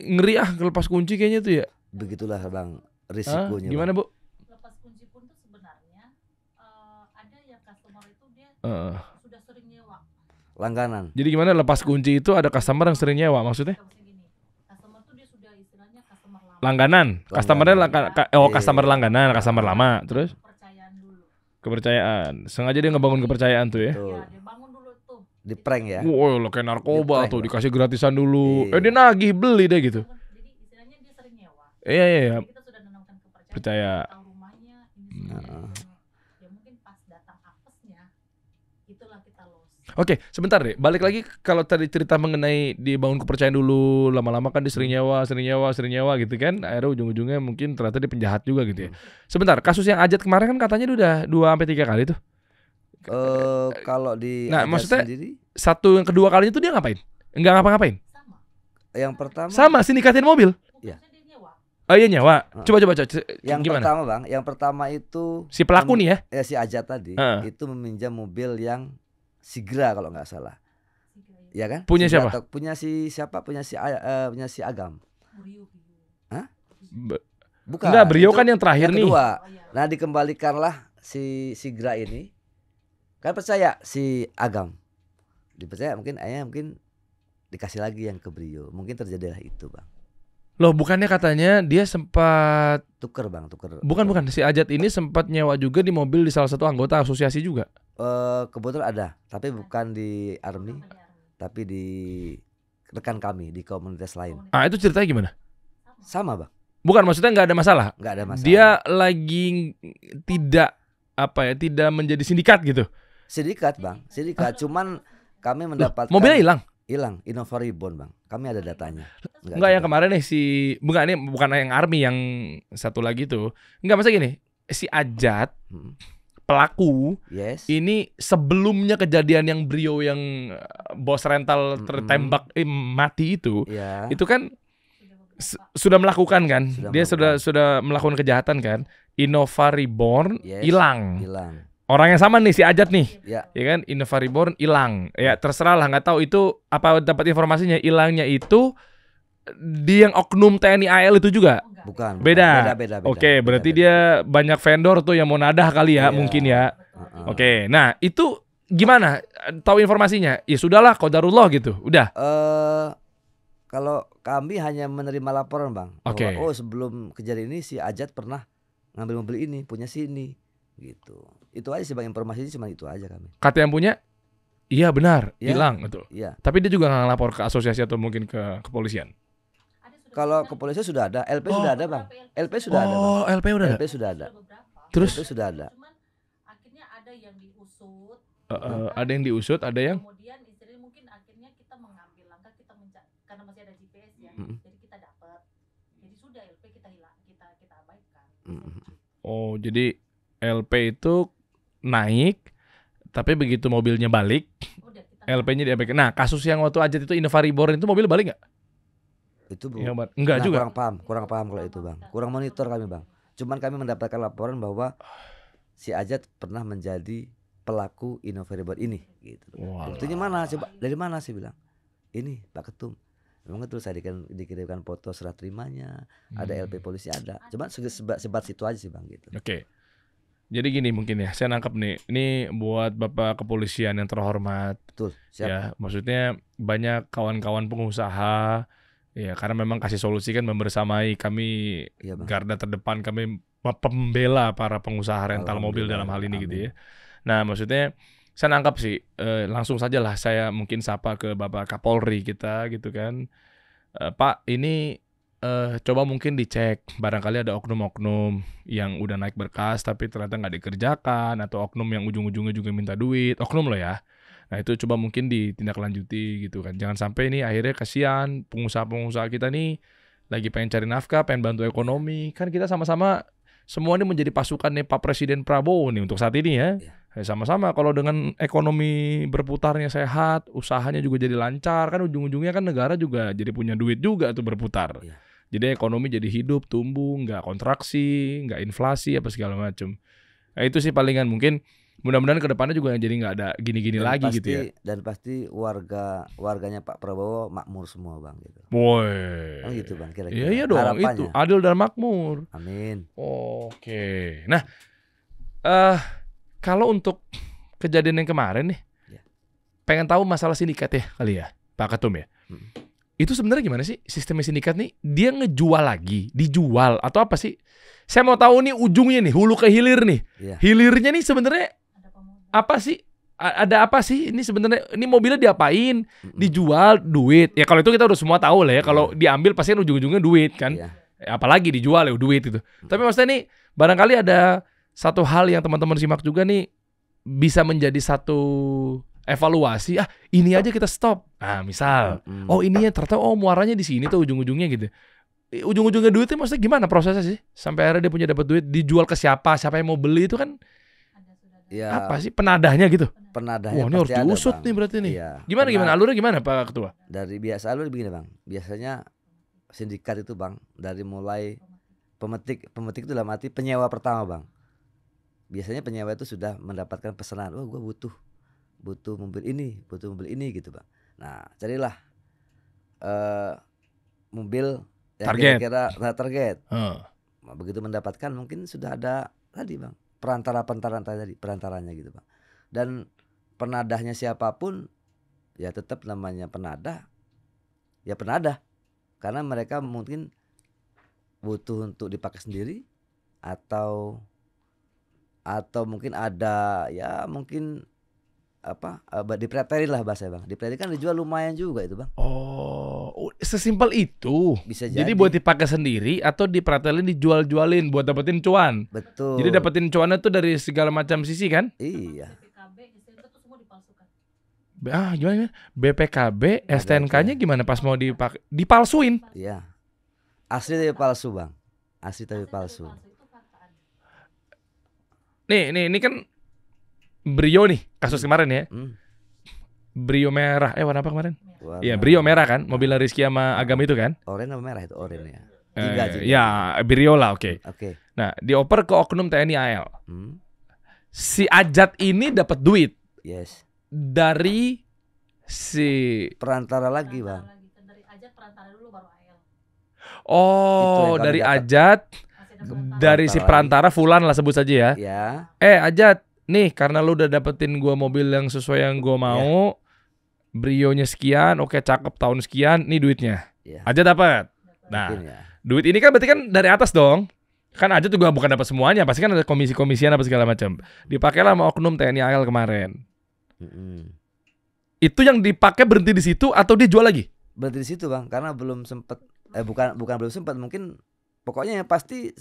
Ngeri lepas kunci kayaknya tuh ya. begitulah, Bang, Hah? risikonya, Gimana, Bang. Bu? Lepas kunci pun tuh sebenarnya ada yang customer itu dia Heeh. sudah sering nyewa. Langganan. Jadi gimana lepas kunci itu ada customer yang sering nyewa maksudnya? Maksudnya gini, customer tuh dia sudah istilahnya customer lama. Langganan. Customernya customer Iya. langganan, customer lama. Terus Kepercayaan dulu. kepercayaan. Sengaja dia ngebangun kepercayaan tuh ya. Tuh, Ya, dia bangun dulu tuh. di prank ya. Wah, lo kayak narkoba Di-prank, tuh Bang. dikasih gratisan dulu. Iya. Dia nagih beli deh gitu. Jadi istilahnya dia sering nyewa. Iya, iya, iya. Jadi kita sudah menanamkan kepercayaan. Percaya. Kita tahu rumahnya ini Heeh. ya mungkin pas datang apesnya itulah kita los. Oke, sebentar deh. Balik lagi kalau tadi cerita mengenai dibangun kepercayaan dulu, lama-lama kan dia sering nyewa gitu kan. Akhirnya ujung-ujungnya mungkin ternyata dia penjahat juga gitu ya. Sebentar, kasus yang Ajat kemarin kan katanya dia udah 2-3 kali tuh. Kalau di Nah, Ajat maksudnya sendiri, satu yang kedua kalinya tuh dia ngapain? Enggak ngapa-ngapain. Sama. yang pertama, Sama sindikatin mobil. Iya. Maksudnya dia nyewa. Oh iya nyewa. Coba yang gimana? pertama, Bang, yang pertama itu Si pelaku nih ya. si Ajat tadi itu meminjam mobil yang Sigra kalau nggak salah, ya kan? Punya Sigra siapa? atau punya siapa? Punya si Agam. Brio. Bukan. Enggak, Brio itu kan yang terakhir nih. kedua. Oh, iya. Nah, dikembalikanlah si Sigra ini. Kan percaya si Agam. Dipercaya mungkin dikasih lagi yang ke Brio. Mungkin terjadilah itu, Bang. Loh, bukannya katanya dia sempat Tuker, Bang, tuker. bukan si Ajat ini sempat nyewa juga di mobil di salah satu anggota asosiasi juga. Kebetulan ada, tapi bukan di Army, Sama di Army. tapi di rekan kami di komunitas lain. Ah, itu ceritanya gimana? Sama, Bang. Bukan, maksudnya nggak ada masalah. Nggak ada masalah. Dia lagi tidak tidak menjadi sindikat gitu. Sindikat, Bang. Sindikat. Cuman kami mendapatkan Mobilnya hilang Innova Reborn, Bang. Kami ada datanya. Enggak, yang juga. kemarin nih bukan yang Army, yang satu lagi tuh. Enggak, masa gini, si Ajat Hmm. pelaku Yes. ini sebelumnya kejadian yang Brio yang bos rental tertembak mati itu Iya. kan sudah melakukan kan? Dia Sudah sudah melakukan kejahatan kan? Innova Reborn Yes. hilang. Hilang. Orang yang sama nih si Ajat nih. Ya. Ya kan, Innova Reborn hilang. Ya terserah lah, nggak tahu itu apa dapat informasinya hilangnya itu di yang oknum TNI AL itu juga. Oh, enggak. Bukan. Beda. Beda. Oke, Beda, berarti beda. dia banyak vendor tuh yang mau nadah kali ya, Iya. mungkin ya. Heeh. Oke, nah itu gimana? Tahu informasinya? Ya sudahlah, qadarullah gitu. Udah. Kalau kami hanya menerima laporan, Bang, bahwa Oke. sebelum kejadian ini si Ajat pernah ngambil mobil ini, punya si ini, gitu. Itu aja sih, Bang, informasinya cuma itu aja kami. Kata yang punya, iya benar, Iya. hilang gitu. Iya. Tapi dia juga nggak ngelapor ke asosiasi atau mungkin ke kepolisian. Ada sudah Kalau beberapa. kepolisian sudah ada, LP Oh. sudah ada, Bang. LP sudah ada, Bang. Oh, LP udah ada. LP sudah ada. Sudah beberapa. Terus LP sudah ada. Cuman akhirnya ada yang diusut. ada yang diusut, ada yang Kemudian istilahnya mungkin akhirnya kita mengambil langkah, kita karena masih ada GPS ya. Jadi kita dapat. Jadi sudah LP kita hilang, kita abaikan. Oh, jadi LP itu naik, tapi begitu mobilnya balik, Udah kita LP-nya diabaikan. Nah, kasus yang waktu Ajat itu Innova Reborn itu mobil balik nggak? Itu Bu. Enggak Nah, juga. kurang paham kalau itu Bang. Kurang monitor kami Bang. Cuman kami mendapatkan laporan bahwa si Ajat pernah menjadi pelaku Innova Reborn ini gitu. Walah. Buktinya mana? Coba dari mana sih bilang? Ini Pak Ketum. Memang itu saya dikirimkan foto serah terimanya, ada LP polisi ada. Cuma sebat situ aja sih Bang gitu. Oke. Jadi gini mungkin ya, saya nangkep nih. Ini buat Bapak kepolisian yang terhormat. Betul. Siap. Ya, maksudnya banyak kawan-kawan pengusaha ya karena memang kasih solusi kan membersamai kami Iya, Bang. garda terdepan, kami pembela para pengusaha rental mobil dalam hal ini gitu ya. Nah, maksudnya saya nangkap sih langsung saja lah saya mungkin sapa ke Bapak Kapolri kita gitu kan. Pak, ini coba mungkin dicek barangkali ada oknum-oknum yang udah naik berkas tapi ternyata nggak dikerjakan atau oknum yang ujung-ujungnya juga minta duit, oknum loh ya. Nah itu coba mungkin ditindaklanjuti gitu kan. Jangan sampai ini akhirnya kasihan pengusaha-pengusaha kita nih lagi pengen cari nafkah, pengen bantu ekonomi. Kan kita sama-sama semua ini menjadi pasukan nih Pak Presiden Prabowo nih untuk saat ini ya. Sama-sama kalau dengan ekonomi berputarnya sehat, usahanya juga jadi lancar, kan ujung-ujungnya kan negara juga jadi punya duit juga tuh berputar. Jadi ekonomi jadi hidup, tumbuh, nggak kontraksi, nggak inflasi apa segala macam. Nah, itu sih palingan mungkin mudah-mudahan ke depannya juga jadi nggak ada gini-gini lagi gitu ya. Dan pasti warganya Pak Prabowo makmur semua Bang gitu. Woi. Kan gitu Bang kira-kira. Iya dong harapannya. itu adil dan makmur. Amin. Oke. Nah, kalau untuk kejadian yang kemarin nih, pengen tahu masalah sindikat ya kali ya, Pak Ketum ya. Itu sebenarnya gimana sih sistemnya sindikat nih? Dia ngejual lagi, dijual atau apa sih? Saya mau tahu nih ujungnya nih, hulu ke hilir nih. Hilirnya nih sebenarnya apa sih? Ada apa sih? Ini sebenarnya ini mobilnya diapain? Dijual duit. Ya kalau itu kita udah semua tahu lah ya. Kalau diambil pasti kan ujung-ujungnya duit kan. Apalagi dijual ya duit itu. Tapi maksudnya nih barangkali ada satu hal yang teman-teman simak juga nih bisa menjadi satu evaluasi. Ini aja kita stop. Nah misal, ini ya ternyata muaranya di sini tuh ujung-ujungnya gitu. Ujung-ujungnya duitnya maksudnya gimana prosesnya sih? Sampai akhirnya dia punya dapat duit, dijual ke siapa yang mau beli itu kan apa sih penadahnya gitu? Penadahnya wah ini harus diusut nih berarti nih. Gimana alurnya gimana Pak Ketua? Dari biasa alur begini Bang. Biasanya sindikat itu Bang dari mulai pemetik itu dalam arti penyewa pertama Bang. Biasanya penyewa itu sudah mendapatkan pesanan, gue butuh mobil ini gitu Bang. Nah carilah mobil yang kira-kira target. Begitu mendapatkan mungkin sudah ada tadi Bang perantaranya gitu Bang. Dan penadahnya siapapun ya tetap namanya penadah. Ya penadah. Karena mereka mungkin butuh untuk dipakai sendiri atau mungkin ada ya mungkin dipretelin lah bahasa Bang. Dipretelin kan dijual lumayan juga itu Bang. Oh, sesimpel itu. Bisa jadi buat dipakai sendiri atau dipretelin dijual-jualin buat dapetin cuan. Betul. Jadi dapetin cuannya tuh dari segala macam sisi kan? Iya. BPKB, STNK tuh semua dipalsukan. Gimana? BPKB, STNK-nya gimana pas mau dipakai? Dipalsuin? Iya. Asli tapi palsu Bang. Asli tapi palsu. Nih kan Brio nih kasus kemarin ya. Brio merah. Warna apa kemarin? Iya Brio merah kan. Mobilnya Rizky sama Agam itu kan. Oranye apa merah itu? Oranye ya. Ya Brio lah oke. Nah dioper ke oknum TNI AL. Si Ajat ini dapat duit. Yes. Dari si perantara lagi Bang. Dari Ajat perantara dulu baru AL. Oh dari Ajat. Dari si perantara Fulan lah sebut saja ya. Ajat, nih karena lu udah dapetin gua mobil yang sesuai yang gua mau, Brio-nya sekian, oke cakep tahun sekian, nih duitnya. Ajat dapat. Nah, duit ini kan berarti kan dari atas dong. Kan Ajat juga bukan dapat semuanya, pasti kan ada komisi-komisian apa segala macam. Dipakailah sama oknum TNI AL kemarin. Itu yang dipakai berhenti di situ atau dijual lagi? Berhenti di situ Bang, karena belum sempat bukan belum sempat, mungkin pokoknya pasti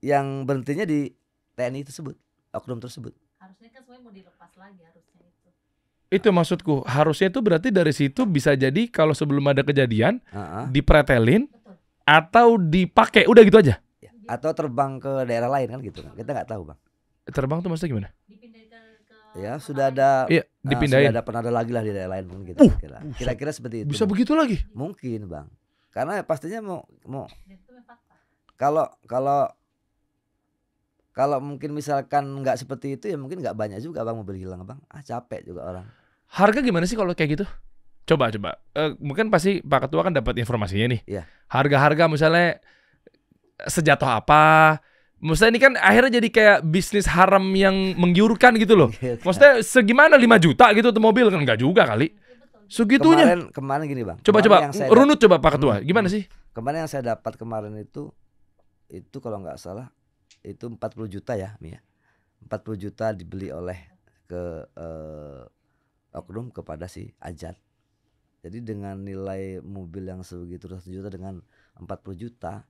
yang berhentinya di TNI tersebut, oknum tersebut. Harusnya kan semuanya mau dilepas lagi harusnya itu. Itu maksudku. Harusnya itu berarti dari situ bisa jadi kalau sebelum ada kejadian Heeh. dipretelin Betul. atau dipakai, udah gitu aja. Ya. Atau terbang ke daerah lain kan gitu kan. Kita nggak tahu, Bang. Terbang tuh maksudnya gimana? Dipindahin ke Ya, tempat sudah lain. ada Iya, sudah dipindahin. pernah ada lagi lah di daerah lain mungkin gitu kira. Kira-kira seperti itu. Bisa Bang. begitu lagi? Mungkin, Bang. Karena pastinya mau Dan itu memang fakta. kalau mungkin misalkan nggak seperti itu ya mungkin nggak banyak juga Bang mobil hilang, Bang. Capek juga orang. Harga gimana sih kalau kayak gitu? Coba. Mungkin pasti Pak Ketua kan dapat informasinya nih. Iya. Harga-harga misalnya sejatuh apa? Maksudnya ini kan akhirnya jadi kayak bisnis haram yang menggiurkan gitu loh. Maksudnya segimana 5 juta gitu tuh mobil kan enggak juga kali. Segitunya. Kemarin gini, Bang. Coba Kemarin yang saya runut coba Pak Ketua. Gimana sih? Kemarin yang saya dapat kemarin itu kalau nggak salah itu 40 juta ya, Mi ya. 40 juta dibeli oleh ke oknum kepada si Ajat. Jadi dengan nilai mobil yang sebegitu 100 juta dengan 40 juta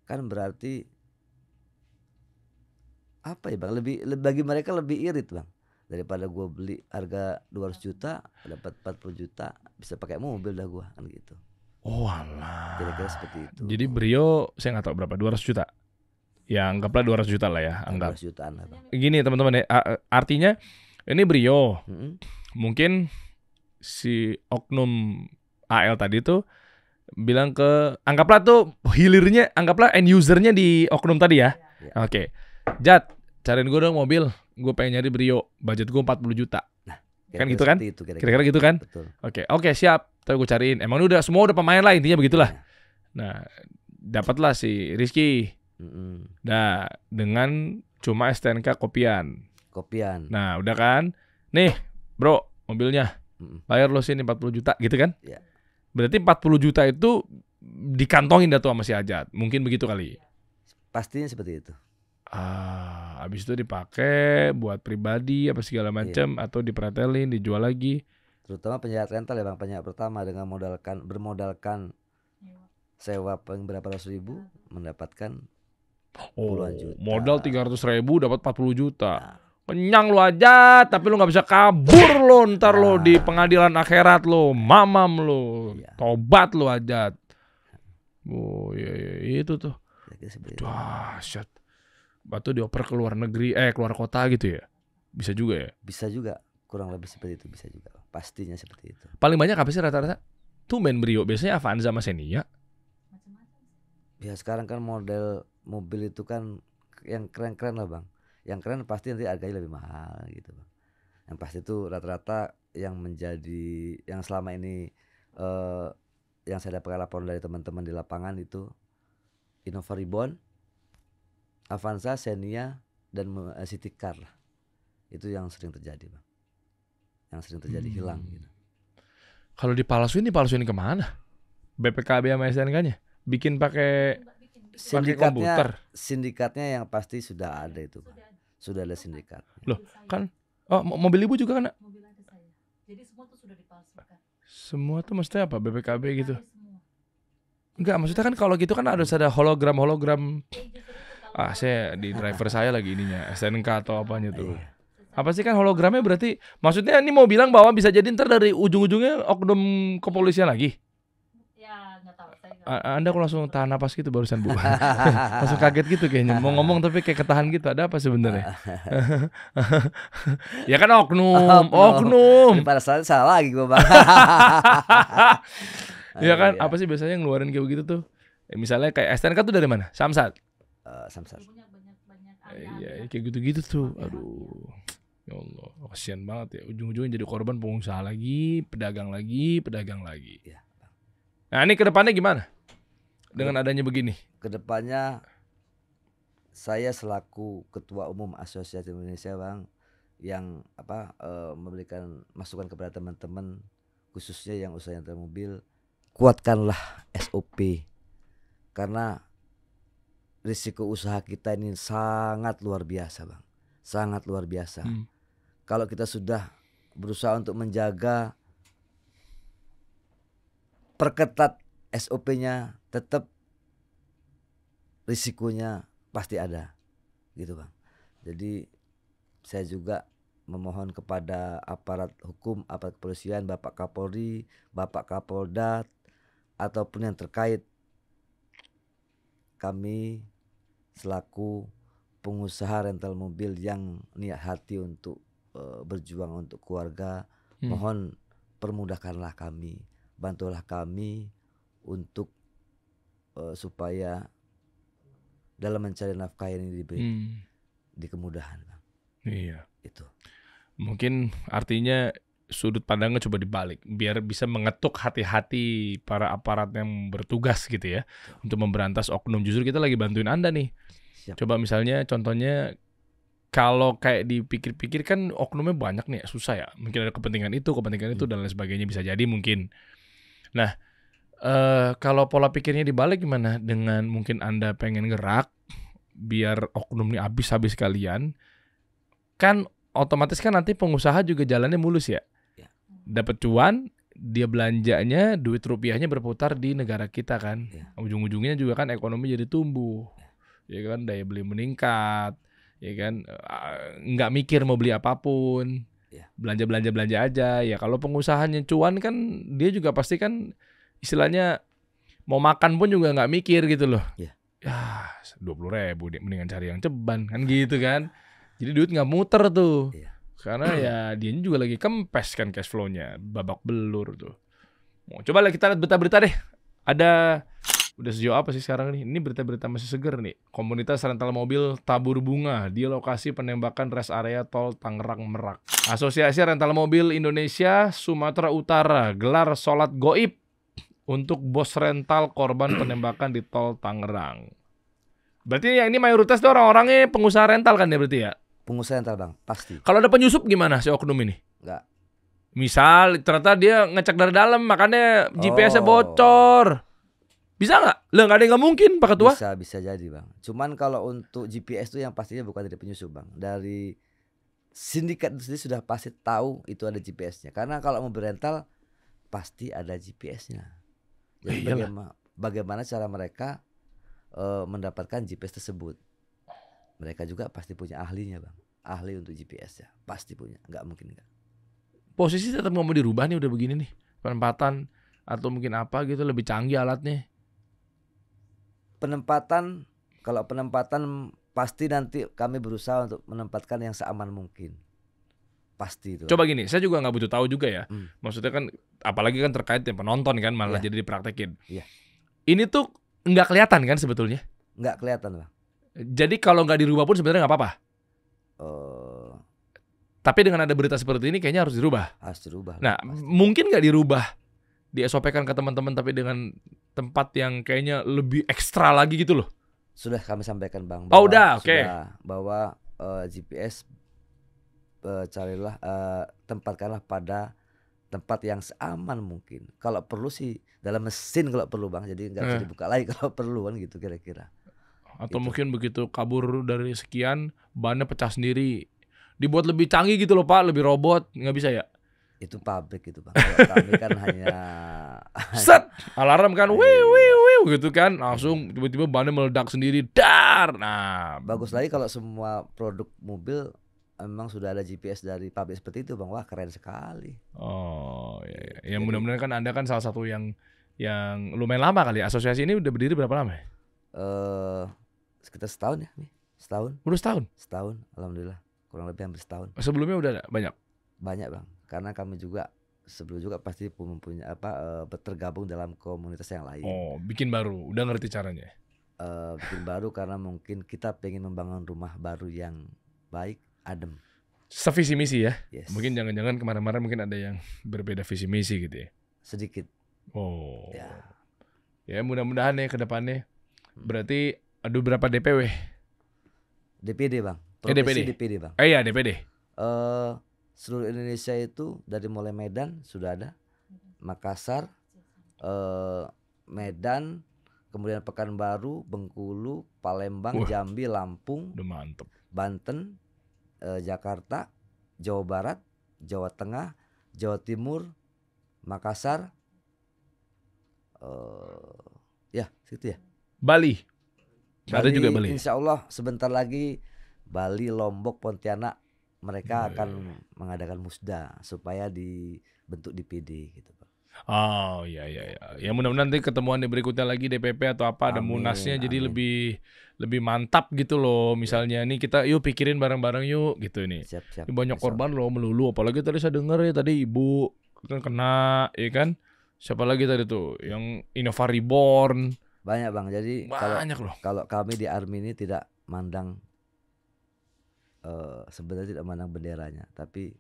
kan berarti apa ya Bang, lebih bagi mereka lebih irit Bang, daripada gua beli harga 200 juta dapat 40 juta bisa pakai mobil dah gua kan gitu. Oh alah. Kira-kira seperti itu. Jadi Brio saya nggak tahu berapa, 200 juta. Ya anggaplah 200 juta lah ya, anggap. 200 jutaan lah Bang. Gini teman-teman ya, artinya ini Brio. Mm-mm. Mungkin si oknum AL tadi tuh bilang ke, anggaplah tuh hilirnya, anggaplah end usernya di oknum tadi ya. Ya. Oke. Jat, cariin gue dong mobil. Gue pengen nyari Brio. Budget gue 40 juta. Kan gitu kan? Seperti itu, Kira-kira gitu kan? Betul. Oke, siap. Tapi gue cariin. Emang ini semua udah pemain lah, intinya begitulah. Ya. Nah, dapatlah si Rizky. Mm-mm. Nah, dengan cuma STNK kopian. Kopian. Nah, udah kan? Nih, bro, mobilnya. Mm-mm. Bayar lo sini 40 juta gitu kan? Iya. Berarti 40 juta itu dikantongin dah tuh sama si Ajat. Mungkin begitu kali. Pastinya seperti itu. Habis itu dipakai buat pribadi apa segala macam atau dipretelin, dijual lagi. Terutama penjahat rental ya Bang, penjahat pertama dengan bermodalkan sewa berapa ratus ribu mendapatkan puluhan juta. Modal 300.000 dapat 40 juta. Kenyang lu aja, tapi lu nggak bisa kabur lo ntar lo di pengadilan akhirat lo, mamam lo, tobat lu aja. Oh iya itu tuh. Kira-kira seperti itu. Dahsyat. Batu dioper ke luar negeri, keluar kota gitu ya? Bisa juga ya? Bisa juga, kurang lebih seperti itu bisa juga. Pastinya seperti itu. Paling banyak apa sih rata-rata? Tumben Brio, biasanya Avanza sama Xenia. Ya sekarang kan model mobil itu kan yang keren-keren lah Bang. Yang keren pasti nanti harganya lebih mahal gitu Bang. Yang pasti itu rata-rata yang menjadi, yang selama ini yang saya dapat laporan dari teman-teman di lapangan itu Innova Reborn, Avanza, Xenia, dan City Car lah. Itu yang sering terjadi Bang. Yang sering terjadi hilang gitu. Kalau dipalsuin kemana? BPKB sama STNK-nya? Bikin pakai komputer. Sindikatnya yang pasti sudah ada itu Bang. Sudah ada sindikat. Loh kan, mobil ibu juga kan? Mobil ada saya. Jadi semua tuh sudah dipalsukan. Semua tuh mesti apa? BPKB gitu? Semua. Enggak, maksudnya kan kalau gitu kan harus ada hologram. Saya di driver saya lagi ininya STNK atau apanya tuh. Apa sih kan hologramnya berarti? Maksudnya ini mau bilang bahwa bisa jadi ntar dari ujung-ujungnya oknum kepolisian lagi. Ya nggak tahu saya. Anda kok langsung tahan napas gitu barusan Bu. Langsung kaget gitu kayaknya. Mau ngomong tapi kayak ketahan gitu. Ada apa sebenarnya? Ya kan oknum. Pada saat salah lagi gua Bang. Ya kan, apa sih biasanya ngeluarin kayak begitu tuh? Misalnya kayak STNK tuh dari mana? Samsat. Samsat. Iya, kayak gitu-gitu tuh. Aduh. Ya Allah, kasihan banget ya. Ujung-ujungnya jadi korban pengusaha lagi, pedagang lagi. Ya. Nah, ini kedepannya gimana? Dengan adanya begini. Kedepannya saya selaku Ketua Umum Asosiasi Indonesia Bang, yang memberikan masukan kepada teman-teman khususnya yang usaha rental mobil, kuatkanlah SOP karena risiko usaha kita ini sangat luar biasa Bang, sangat luar biasa. Kalau kita sudah berusaha untuk menjaga, perketat SOP-nya, tetap risikonya pasti ada gitu Bang. Jadi saya juga memohon kepada aparat hukum, aparat kepolisian, Bapak Kapolri, Bapak Kapolda, ataupun yang terkait, kami selaku pengusaha rental mobil yang niat hati untuk berjuang untuk keluarga, mohon permudahkanlah kami, bantulah kami untuk supaya dalam mencari nafkah ini diberi di kemudahan, Bang. Iya. Itu. Mungkin artinya sudut pandangnya coba dibalik biar bisa mengetuk hati-hati para aparat yang bertugas gitu ya untuk memberantas oknum. Justru kita lagi bantuin Anda nih. Siap. Coba misalnya contohnya kalau kayak dipikir-pikir kan oknumnya banyak nih, susah ya. Mungkin ada kepentingan itu dan lain sebagainya, bisa jadi mungkin. Nah, kalau pola pikirnya dibalik gimana? Dengan mungkin Anda pengen gerak biar oknum ini habis-habis kalian, kan otomatis kan nanti pengusaha juga jalannya mulus ya. Dapat cuan, dia belanjanya, duit rupiahnya berputar di negara kita kan. Ujung-ujungnya juga kan ekonomi jadi tumbuh. Ya kan, daya beli meningkat. Ya kan, nggak mikir mau beli apapun. Belanja aja. Ya kalau pengusahanya cuan kan dia juga pasti kan istilahnya mau makan pun juga nggak mikir gitu loh. Ya 20.000 mendingan cari yang ceban kan gitu kan. Jadi duit nggak muter tuh. Karena ya dia juga lagi kempes kan cash flow-nya, babak belur tuh. Coba lah kita lihat berita-berita deh. Ada udah sejauh apa sih sekarang nih? Ini berita-berita masih seger nih. Komunitas rental mobil tabur bunga di lokasi penembakan rest area tol Tangerang Merak. Asosiasi Rental Mobil Indonesia Sumatera Utara gelar sholat goib untuk bos rental korban penembakan di tol Tangerang. Berarti yang ini mayoritas tuh orang-orangnya pengusaha rental kan ya berarti ya? Pengusaha rental, Bang, pasti. Kalau ada penyusup gimana si oknum ini? Enggak. Misal ternyata dia ngecek dari dalam makanya GPS-nya bocor. Bisa nggak? Lah nggak ada yang nggak mungkin Pak Ketua. Bisa jadi, Bang. Cuman kalau untuk GPS itu yang pastinya bukan dari penyusup, Bang. Dari sindikat itu sendiri sudah pasti tahu itu ada GPS-nya. Karena kalau mau berental pasti ada GPS-nya. Jadi bagaimana cara mereka mendapatkan GPS tersebut? Mereka juga pasti punya ahlinya, Bang. Ahli untuk GPS ya, pasti punya. Nggak mungkin enggak. Posisi tetap nggak mau dirubah nih udah begini nih. Penempatan atau mungkin apa gitu lebih canggih alatnya. Penempatan, kalau penempatan pasti nanti kami berusaha untuk menempatkan yang seaman mungkin. Pasti itu. Coba gini, saya juga nggak butuh tahu juga ya. Maksudnya kan apalagi kan terkait yang penonton kan malah jadi dipraktekin. Ini tuh nggak kelihatan kan sebetulnya? Nggak kelihatan, Bang. Jadi kalau nggak dirubah pun sebenarnya nggak apa-apa. Tapi dengan ada berita seperti ini kayaknya harus dirubah. Harus dirubah. Nah, pasti. mungkin nggak dirubah, di SOP-kan ke teman-teman tapi dengan tempat yang kayaknya lebih ekstra lagi gitu loh. Sudah kami sampaikan, Bang. Oh udah, oke. Bahwa GPS carilah tempatkanlah pada tempat yang seaman mungkin. Kalau perlu sih dalam mesin kalau perlu, Bang. Jadi nggak bisa dibuka lagi kalau perlu kan gitu kira-kira. Atau mungkin begitu kabur dari sekian, bannya pecah sendiri. Dibuat lebih canggih gitu loh Pak, lebih robot, nggak bisa ya? Itu pabrik itu, Bang. Kalau kami kan hanya set, alarm kan, wiu gitu kan, langsung tiba-tiba bannya meledak sendiri, dar. Nah, bagus lagi kalau semua produk mobil memang sudah ada GPS dari pabrik seperti itu, Bang. Wah, keren sekali. Oh iya. Ya mudah-mudahan kan Anda kan salah satu yang lumayan lama kali ya. Asosiasi ini udah berdiri berapa lama ya? Sekitar setahun ya, setahun. Udah setahun? Setahun, alhamdulillah. Kurang lebih hampir setahun. Sebelumnya udah ada banyak? Banyak, Bang. Karena kami juga sebelum juga pasti mempunyai tergabung dalam komunitas yang lain. Oh, bikin baru. Udah ngerti caranya? Bikin baru karena mungkin kita pengen membangun rumah baru yang baik, adem. Sevisi misi ya? Yes. Mungkin jangan-jangan kemarin-kemarin mungkin ada yang berbeda visi misi gitu ya? Sedikit. Oh. Ya mudah-mudahan ya ke depannya. Berarti aduh berapa DPW? DPD, Bang. DPD, Bang. Iya DPD. Seluruh Indonesia itu dari mulai Medan sudah ada, Makassar, Medan, kemudian Pekanbaru, Bengkulu, Palembang, Jambi, Lampung, udah mantep. Banten, Jakarta, Jawa Barat, Jawa Tengah, Jawa Timur, Makassar, ya situ ya. Bali. Ada juga Bali. Insya Allah sebentar lagi Bali, Lombok, Pontianak mereka akan mengadakan musda supaya dibentuk DPD gitu Pak. Oh iya. Ya mudah-mudahan nanti ketemuan di berikutnya lagi DPP atau apa ada Amin, munasnya jadi amin. lebih mantap gitu loh. Misalnya nih kita yuk pikirin bareng-bareng yuk gitu ini. Siap. Ini banyak Insya korban loh melulu, apalagi tadi saya dengar ya tadi ibu kan kena, ya kan? Siapa lagi tadi tuh yang Innova Reborn. banyak Bang. Jadi Banyak loh. kalau kami di Army ini tidak mandang sebenarnya tidak mandang benderanya, tapi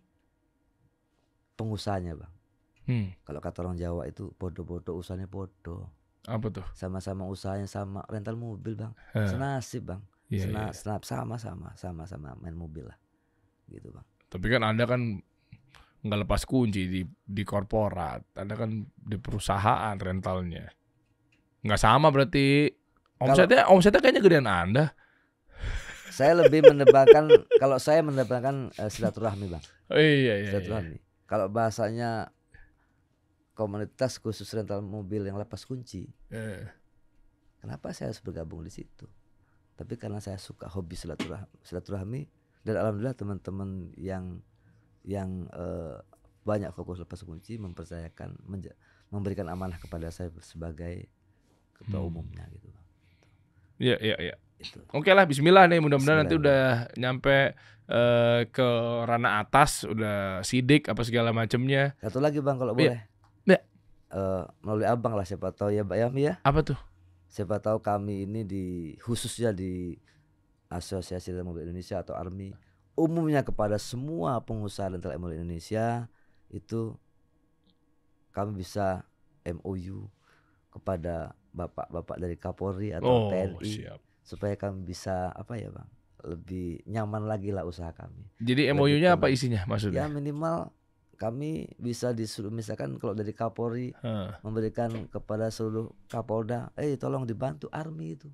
pengusahanya Bang. Kalau kata orang Jawa itu podo-podo usahanya podo. Apa tuh? Sama-sama usahanya sama rental mobil Bang. Heh. Senasib Bang. Iya. Sama-sama main mobil lah. Gitu Bang. Tapi kan Anda kan nggak lepas kunci di korporat. Anda kan di perusahaan rentalnya. Nggak sama berarti. Omsetnya kayaknya gedean Anda. Saya lebih mendebarkan kalau saya mendebarkan silaturahmi Bang. Oh, iya. Silaturahmi. Kalau bahasanya komunitas khusus rental mobil yang lepas kunci. Kenapa saya harus bergabung di situ? Tapi karena saya suka hobi silaturahmi dan alhamdulillah teman-teman yang banyak fokus lepas kunci mempercayakan memberikan amanah kepada saya sebagai ketua umumnya gitu. Iya. Itu. Oke lah, Bismillah nih, mudah-mudahan nanti Bismillah. udah nyampe ke ranah atas, udah sidik apa segala macemnya. Satu lagi Bang kalau Iya. boleh. Ya. Melalui abang lah siapa tahu ya Mbak Yami ya. Apa tuh? Siapa tahu kami ini khususnya di Asosiasi Rental Mobil Indonesia atau ARMI umumnya kepada semua pengusaha rental mobil Indonesia itu kami bisa MOU kepada bapak-bapak dari Kapolri atau TNI Siap. supaya kami bisa apa ya Bang lebih nyaman lagi lah usaha kami. Jadi MOU-nya apa isinya maksudnya? Ya minimal kami bisa disuruh misalkan kalau dari Kapolri memberikan kepada seluruh Kapolda, tolong dibantu ARMI itu.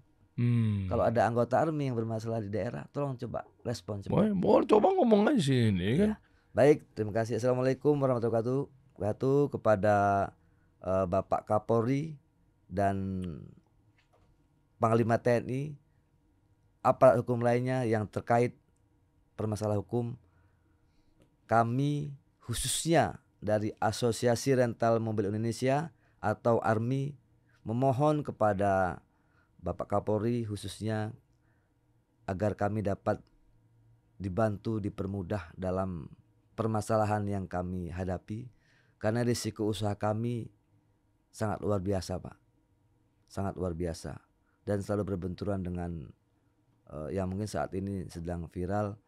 Kalau ada anggota ARMI yang bermasalah di daerah, tolong coba respon. Boleh coba ngomong aja sini kan. Ya. Baik, terima kasih. Assalamualaikum warahmatullahi wabarakatuh kepada Bapak Kapolri dan Panglima TNI, aparat hukum lainnya yang terkait permasalahan hukum. Kami khususnya dari Asosiasi Rental Mobil Indonesia atau ARMI memohon kepada Bapak Kapolri khususnya agar kami dapat dibantu dipermudah dalam permasalahan yang kami hadapi karena risiko usaha kami sangat luar biasa Pak, sangat luar biasa dan selalu berbenturan dengan yang mungkin saat ini sedang viral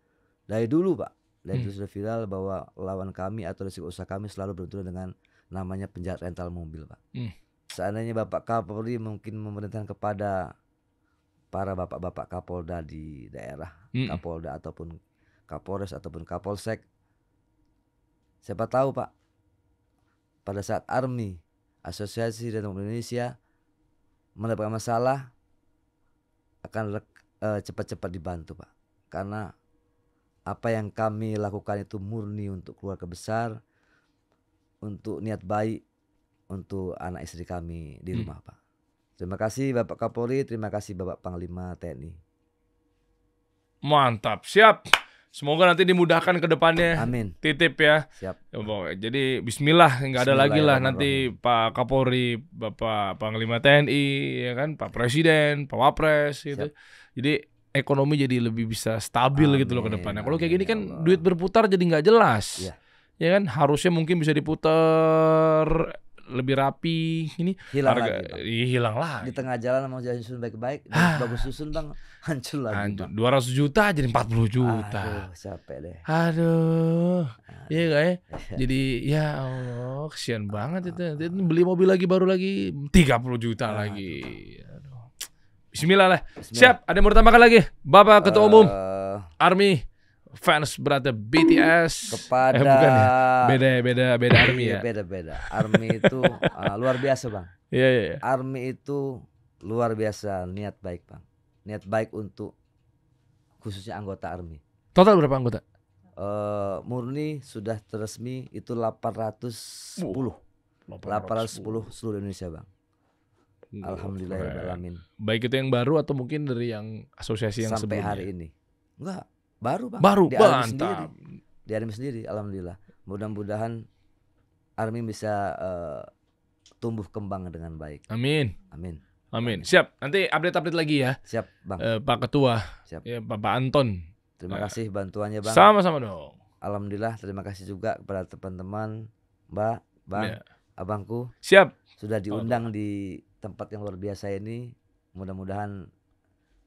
dari dulu Pak. Dan itu sudah viral bahwa lawan kami atau risiko usaha kami selalu berbenturan dengan namanya penjahat rental mobil Pak. Seandainya Bapak Kapolri mungkin memerintahkan kepada para bapak-bapak Kapolda di daerah, Kapolda ataupun Kapolres ataupun Kapolsek, siapa tahu Pak pada saat ARMI Asosiasi Rental Mobil Indonesia mendapatkan masalah akan cepat-cepat dibantu Pak, karena apa yang kami lakukan itu murni untuk keluarga besar, untuk niat baik, untuk anak istri kami di rumah Pak. Terima kasih Bapak Kapolri, terima kasih Bapak Panglima TNI. Mantap, siap. Semoga nanti dimudahkan ke depannya. Amin. Titip ya. Siap. Jadi Bismillah, nggak ada lagi lah nanti Pak Kapolri, Bapak Panglima TNI, ya kan, Pak Presiden, Pak Wapres gitu. Jadi ekonomi jadi lebih bisa stabil gitu loh ke depannya. Kalau kayak gini kan duit berputar jadi nggak jelas. Ya kan, harusnya mungkin bisa diputar lebih rapi. Ini hilang lagi. Di tengah jalan mau jalan susun baik-baik, bagus susun Bang, hancur lagi. 200 juta jadi 40 juta. Aduh, capek deh. Iya gak ya? Jadi ya Allah, kesian banget itu. Beli mobil lagi baru lagi 30 juta lagi. Aduh. Bismillah lah. Siap, ada yang mau ditambahkan lagi? Bapak Ketua Umum ARMI fans berat BTS kepada bukan ya? Beda ARMI ya. Beda. ARMI itu luar biasa Bang. Iya. ARMI itu luar biasa niat baik Bang. Niat baik untuk khususnya anggota ARMI. Total berapa anggota? Murni sudah resmi itu 810 seluruh Indonesia Bang. Alhamdulillahirrahmanirrahim. Baik itu yang baru atau mungkin dari yang asosiasi yang sampai sebelumnya? hari ini. Enggak, baru Bang. Baru, di ARMI mantap. sendiri. di Army sendiri, alhamdulillah. Mudah-mudahan Army bisa tumbuh kembang dengan baik. Amin. Amin. Amin. Siap. Nanti update lagi ya. Siap, Bang. Pak Ketua. Siap. Ya, Bapak Anton. Terima kasih bantuannya, Bang. Sama-sama dong. Alhamdulillah, terima kasih juga kepada teman-teman, Mbak, Bang, Ya. abangku Siap. sudah diundang di tempat yang luar biasa ini. Mudah-mudahan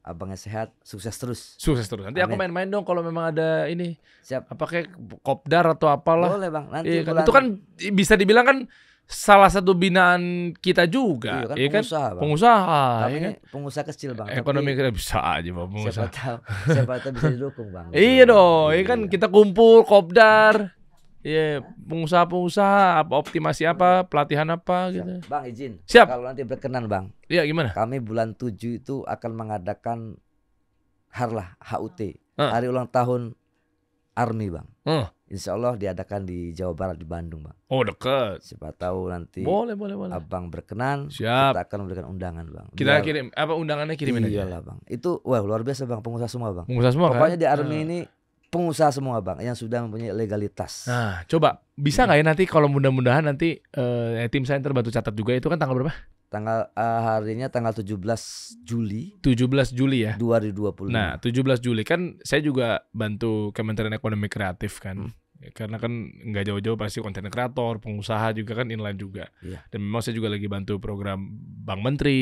abangnya sehat, sukses terus. Sukses terus. Nanti aku Amin. main-main dong kalau memang ada ini. Siap. Apa kayak kopdar atau apalah. Boleh, Bang. Nanti Iya kan? bulan Itu kan bisa dibilang kan salah satu binaan kita juga. iya kan, Iya pengusaha, Bang. Pengusaha. Kami Iya kan? ini pengusaha kecil, Bang. Ekonomi tapi kita bisa aja Bang siapa pengusaha. tahu bisa didukung, Bang. Iya dong, iya kan Iya. kita kumpul kopdar. Iya, pengusaha-pengusaha apa optimasi apa, pelatihan apa Siap. gitu. Bang, izin. Siap. Kalau nanti berkenan, Bang, Iya gimana? kami bulan 7 itu akan mengadakan Harlah HUT, Ah. hari ulang tahun Army, Bang. Hmm. Insya Allah diadakan di Jawa Barat, di Bandung, Bang. Oh deket. Siapa tahu nanti Boleh. abang berkenan, Siap. kita akan memberikan undangan, Bang. Kita Biar- kirim apa undangannya kirimin aja. Iyalah, Bang. Itu wah luar biasa, Bang, pengusaha semua, Bang. Pengusaha semua Pokoknya kan? di Army ini pengusaha semua, Bang, yang sudah mempunyai legalitas. Nah, coba bisa nggak ya nanti kalau mudah-mudahan nanti tim saya ntar bantu catat juga itu kan tanggal berapa? Tanggal harinya tanggal 17 Juli 17 Juli ya. 2020. Nah, 17 Juli kan saya juga bantu Kementerian Ekonomi Kreatif kan. Ya, karena kan nggak jauh-jauh pasti konten kreator, pengusaha juga kan inline juga. Iya. Dan memang saya juga lagi bantu program Bang Menteri,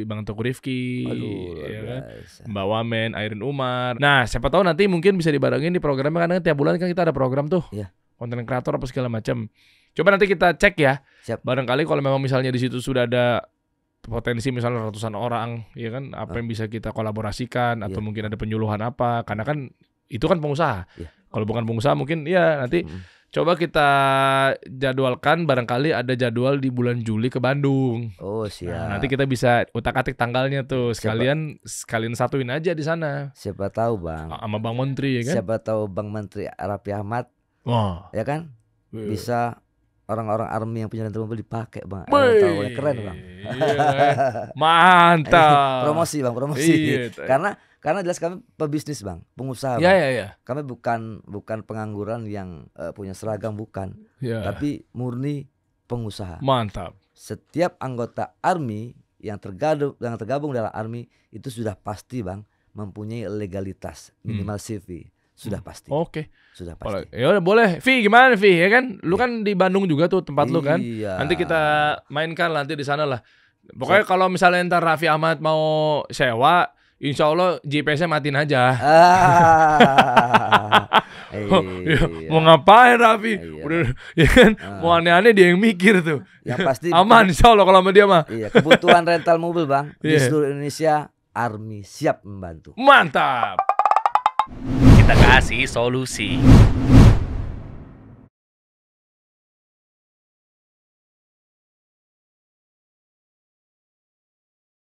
Bang Teguh Rifki, Aduh, luar ya kan? biasa. Mbak Wamen, Airin Umar. Nah, siapa tahu nanti mungkin bisa dibarengin di programnya karena tiap bulan kan kita ada program tuh. Iya. Konten kreator apa segala macam. Coba nanti kita cek ya. Siap. Barangkali kalau memang misalnya di situ sudah ada potensi misalnya ratusan orang, ya kan, apa yang bisa kita kolaborasikan atau Iya. mungkin ada penyuluhan apa? Karena kan itu kan pengusaha. Iya. Kalau bukan pengusaha mungkin ya nanti coba kita jadwalkan barangkali ada jadwal di bulan Juli ke Bandung. Oh, siap. Nah, nanti kita bisa utak-atik tanggalnya tuh. Sekalian satuin aja di sana. Siapa tahu, Bang. Sama Bang Menteri ya kan? Siapa tahu Bang Menteri Raffi Ahmad, Wah. ya kan? Bisa orang-orang Army yang punya rental mobil dipakai, Bang. Wih, Tahu, keren, Bang. iya, mantap. Promosi, Bang, promosi. Iya, Karena jelas kami pebisnis, Bang, pengusaha. Ya Bang. ya ya. Kami bukan pengangguran yang punya seragam, bukan. Ya. Tapi murni pengusaha. Mantap. Setiap anggota Army yang tergabung dalam Army itu sudah pasti, Bang, mempunyai legalitas, minimal CV. Sudah pasti. Oke. Sudah pasti. Ya udah boleh. Vi gimana Vi ya kan? Lu kan di Bandung juga tuh tempat lu kan? Iya. Nanti kita mainkan nanti di sana lah. Pokoknya kalau misalnya ntar Raffi Ahmad mau sewa, insya Allah GPS-nya matiin aja. Iya. Mau ngapain Raffi? Iya. Udah ya kan? Mau aneh-aneh dia yang mikir tuh. Yang pasti Aman insya Allah kalau sama dia mah. Iya, kebutuhan rental mobil, Bang, di Iya. seluruh Indonesia Army siap membantu. Mantap. Kita kasih solusi.